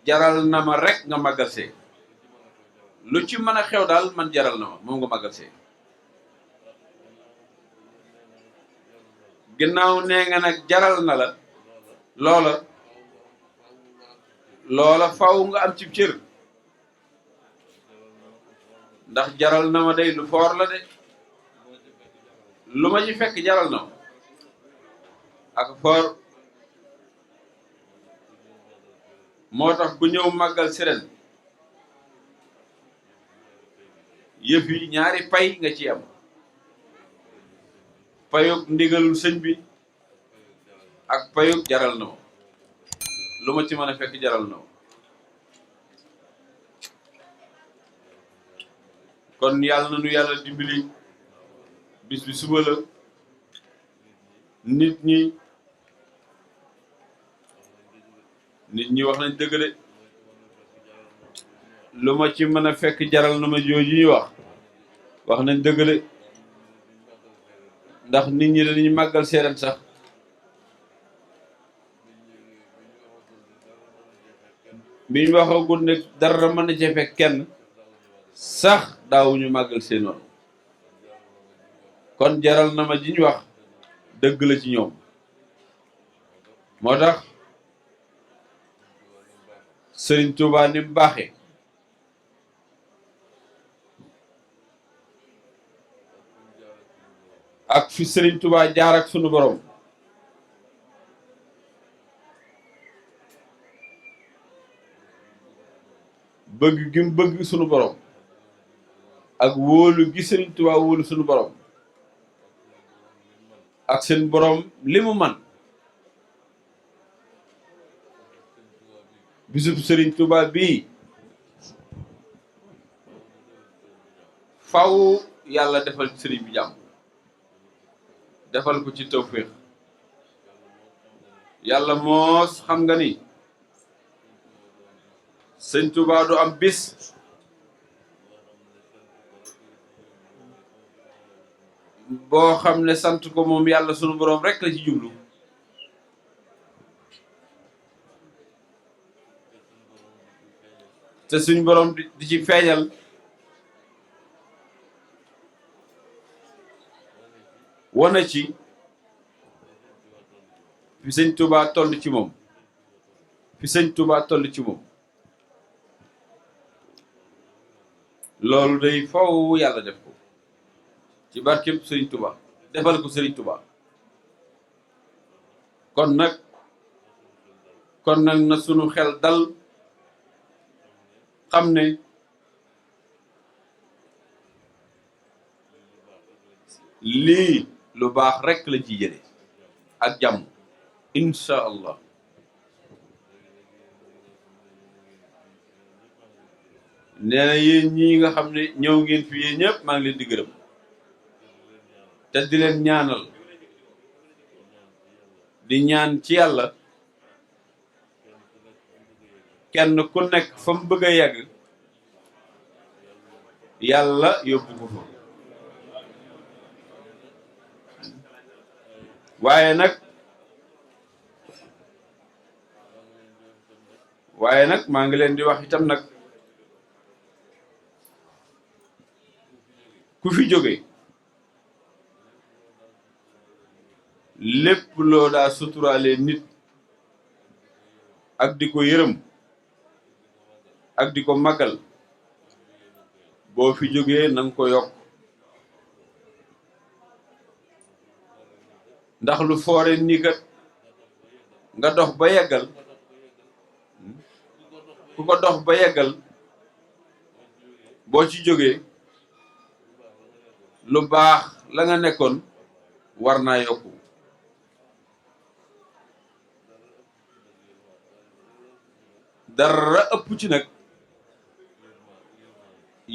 jaral na ma rek nga màggal see lu ci mën a xew daal man jaral na ma moom nga màggal see ginnaaw nee nga nag jaral na la loola faw nga am ci cër ndax jaral na ma day lu foor la de lu ma ci fekk jaral na ma ak foor moo tax ku ñëw màggal si ren yëf yi ñaari pay nga ci am payug ndigalul sëñ bi ak payug jaral na ma lu ma ci mën a fekk jaral na ma kon yàlla na nu yàlla dimbali bis bi suba la nit ñi wax nañ dëgg de lu ma ci mën a fekk jaral na ma jooju ñuy wax nañ dëgg de ndax nit ñi dañuy màggal seeren sax bi ñu waxagul ne dara mën na cee fekk kenn sax daawuñu màggal seen noonu kon jaral na ma ji ñu wax dëgg la ci ñoom moo tax Sëriñ Tuubaa ni mu baaxee ak fi Sëriñ Tuubaa jaar ak sunu borom bëgg gi mu bëgg sunu borom ak wóolu gi Sëriñ Tuubaa wóolu sunu borom ak seen borom li mu man bisub Sëriñ Tuubaa bii faw yàlla defal sëriñ bi jàmm defal ko ci tawféex yàlla moos xam nga ni Sëñ Tuubaa du am bis boo xam ne sant ko moom yàlla sunu boroom rek la ci jublu te suñ boroom di ci feeñal wane ci fi Sëñ Tuubaa toll ci moom fi Sëñ Tuubaa toll ci moom loolu day faw yàlla def ko ci barkeb Sëriñ Tuubaa defal ko Sëriñ Tuubaa kon nag na sunu xel dal xam ne lii lu baax rekk la ci jële ak jàmm insha allah nee na yéen ñii nga xam ne ñëw ngeen fi yéen ñëpp maa ngi leen di gërëm te di leen ñaanal di ñaan ci yàlla kenn ku nekk fa mu bëgg a yegg yàlla yóbbu ko fa waaye nag maa ngi leen di wax itam nag ku fi jóge lépp loo daa suturaale nit ak di ko yërëm ak di ko màggal boo fi jógee nanga ko yokk ndax lu foore ni kat nga dox ba yeggal ku ko dox ba yeggal boo ci jógee lu baax la nga nekkoon war naa yokku dara ëpp ci nag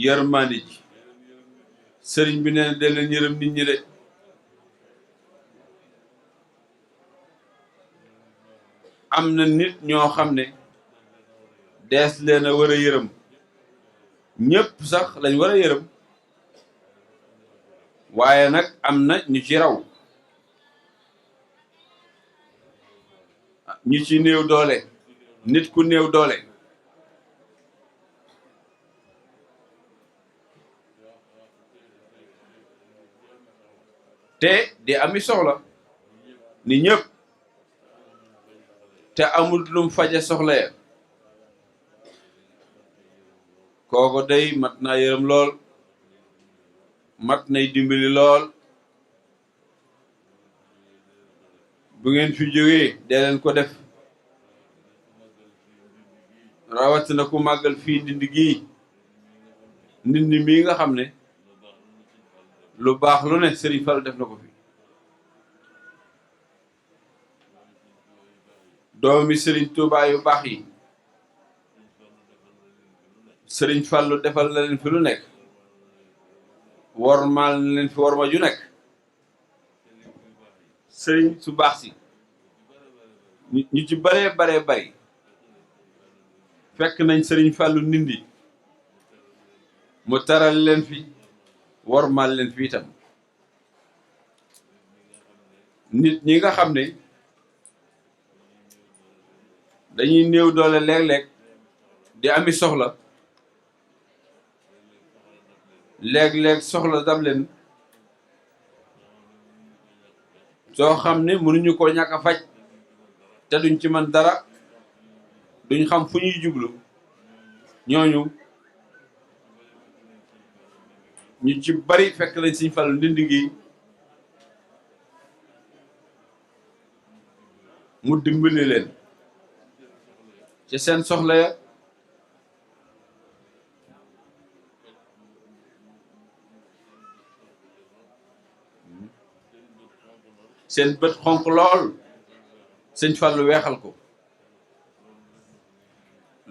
yërmande ji sëriñ bi nee na de leen yërëm nit ñi de am na nit ñoo xam ne dees leen a war a yërëm ñépp sax lañ war a yërëm waaye nag am na ñu ci raw ñu ci néew doole nit ku néew doole te di ami soxla ni ñëpp te amul lum faje soxla ya kooko day mat naa yërëm lool mat nay dimbali lool bu ngeen fi jógee dee leen ko def rawatina ku màggal fii Ndindi gii Ndindi mii nga xam ne lu baax lu ne Serigne Fallou def na ko fi doomi Serigne Touba yu baax yi Serigne Fallou defal na leen fi lu nekk wormaal na leen fi worma ju nekk Serigne su baax si ñu ci baree bari fekk nañ Serigne Fallou Ndindi mu taral leen fi wormaal leen fi itam nit ñi nga xam ne dañuy néew doole léeg-léeg di ami soxla léeg-léeg soxla dab leen soo xam ne mënuñu ko ñàkk a faj te duñ ci man dara duñ xam fu ñuy jublu ñooñu ñu ci bari fekk lañ Serigne Fallou Ndindi gi mu dimbali leen ci seen soxla ya seen bët xonq lool Serigne Fallou weexal ko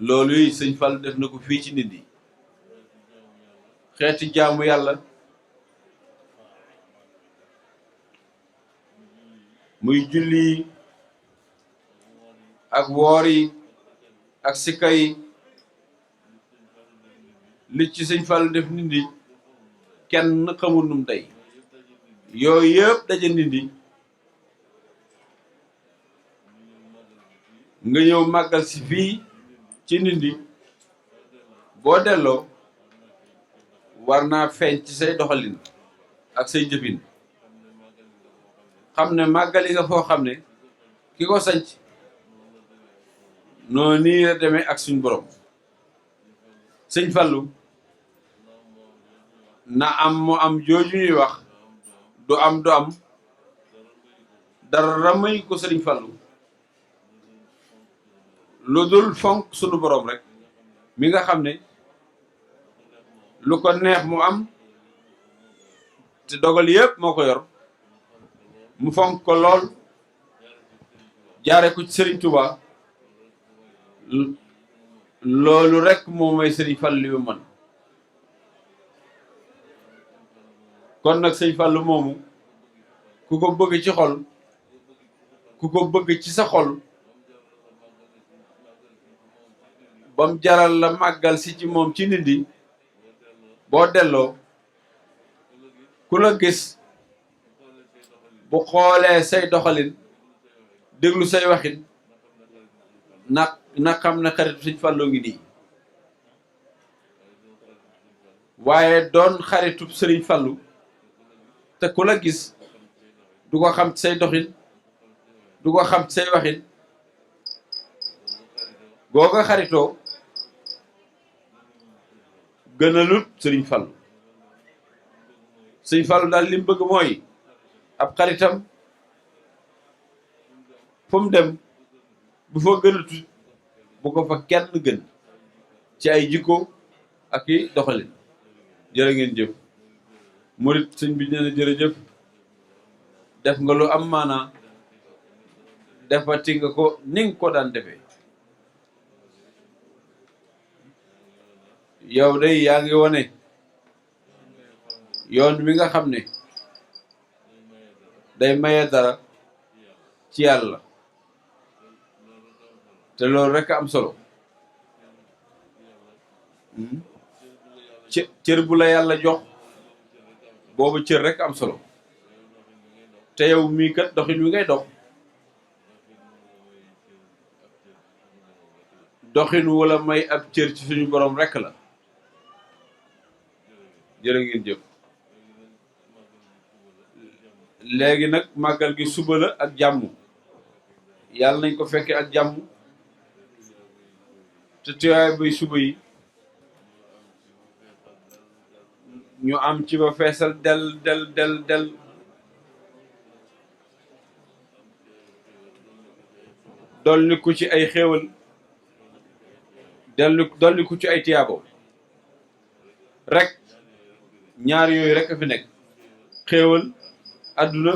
loolu yi Serigne Fallou def na ko fii ci Ndindi xeeti jaamu yàlla muy julli ak woor yi ak sikka yi li ci Serigne Fallou def Ndindi kenn xamul num tey yooyu yëpp daje Ndindi nga ñëw màggal si fii ci Ndindi boo delloo war naa feeñ ci say doxalin ak say jëfin xam ne màggali nga foo xam ne ki ko sanc noo nii la demee ak suñ borom Serigne Fallou na am mu am jooju ñuy wax du am dara may ko Serigne Fallou lu dul fonk sunu borom rek mi nga xam ne lu ko neex mu am te dogal yëpp moo ko yor mu fonk ko lool jaare ko ci Serigne Touba loolu rek moo may Serigne Fallou li mu mën kon nag Serigne Fallou moomu ku ko bëgg ci xol ku ko bëgg ci sa xol bam jaral la màggal si ci moom ci Ndindy boo delloo ku la gis bu xoolee say doxalin déglu say waxin na xam ne xaritu Sëñ Fallu ngi nii waaye doon xaritu Sëriñ Fallu te ku la gis du ko xam ci say doxin du ko xam ci say waxin googa xaritoo gënalut Sëriñ Fallu Sëriñ Fallu daal li mu bëgg mooy ab xaritam fu mu dem bu fa gënatu bu ko fa kenn gën ci ay jikko ak i doxalin jërë ngeen jëf murit sëñ bi nee na jërëjëf def nga lu am maanaa defati nga ko ni nga ko daan defee yow day yaa ngi wone yoon wi nga xam ne day maye dara ci yàlla te loolu rek am solo cër bu la yàlla jox boobu cër rek am solo te yow mii kat doxin wi ngay dox doxin wala may ab cër ci suñu borom rek la jërë ngeen jëf léegi nag màggal gi suba la ak jàmm yàlla nañ ko fekke ak jàmm te teewaay bay suba yi ñu am ci ba feesal del dolli ku ci ay xéewal dolli ku ci ay tiyaabo rek ñaar yooyu rek a fi nekk xéewal àdduna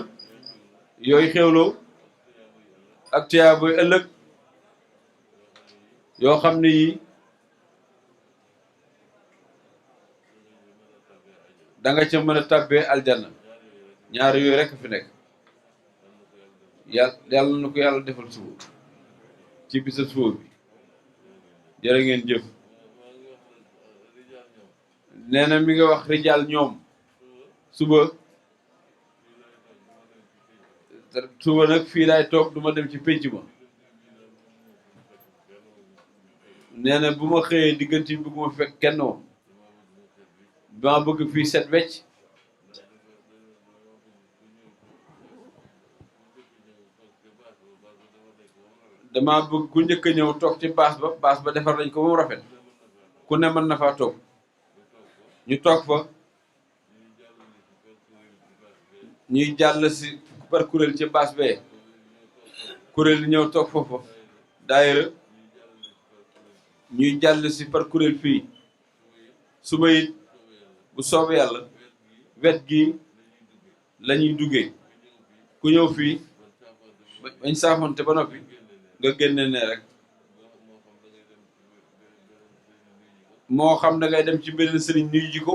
yooyu xéewloo ak tiyaaboy ëllëg yoo xam ne yi da nga ca mën a tàbbee aljanna ñaar yooyu rek a fi nekk yàlla na ko yàlla defal suba ci bisa suba bi jërë ngeen jëf nee na mi nga wax rijaal ñoom suba nag fii laay toog duma dem ci pénc ma nee na bu ma xëyee diggante bi bëgguma fekk kenn moom dama bëgg fii set wecc dama bëgg ku njëkk a ñëw toog ci baas ba defar nañ ko ba mu rafet ku ne mën na faa toog ñu toog fa ñuy jàll si par kuréel ci baas bee kuréel yi ñëw toog foofa daayira ñuy jàll si par kuréel fii suba it bu soobee yàlla wet gi la ñuy duggee ku ñëw fii bañ saafonte ba noppi nga génne ne rek moo xam da ngay dem ci beneen sëriñ nuyu ji ko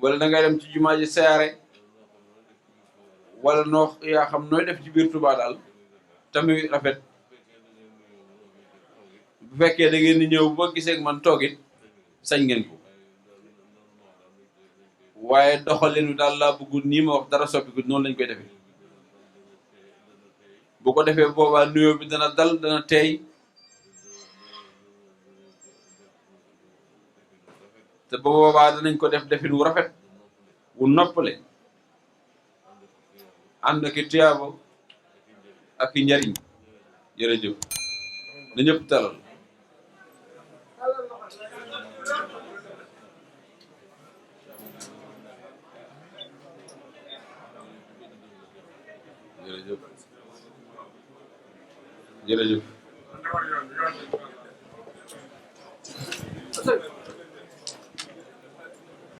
wala da ngay dem ci jumaa ji siyaare wala noo yaa xam nooy def ci biir Touba daal tamit rafet bu fekkee da ngeen di ñëw boo gisee ak man toogit sañ ngeen ko waaye doxalinu daal laa bëggul nii ma wax dara soppiku noonu lañ koy defee bu ko defee boobaa nuyoo bi dana dal dana teey te ba boobaa danañ ko def defin wu rafet wu noppale ànd ak i tuyaabo ak i njariñ jërëjëf na ñëpp talal jërëjëf jërëjëf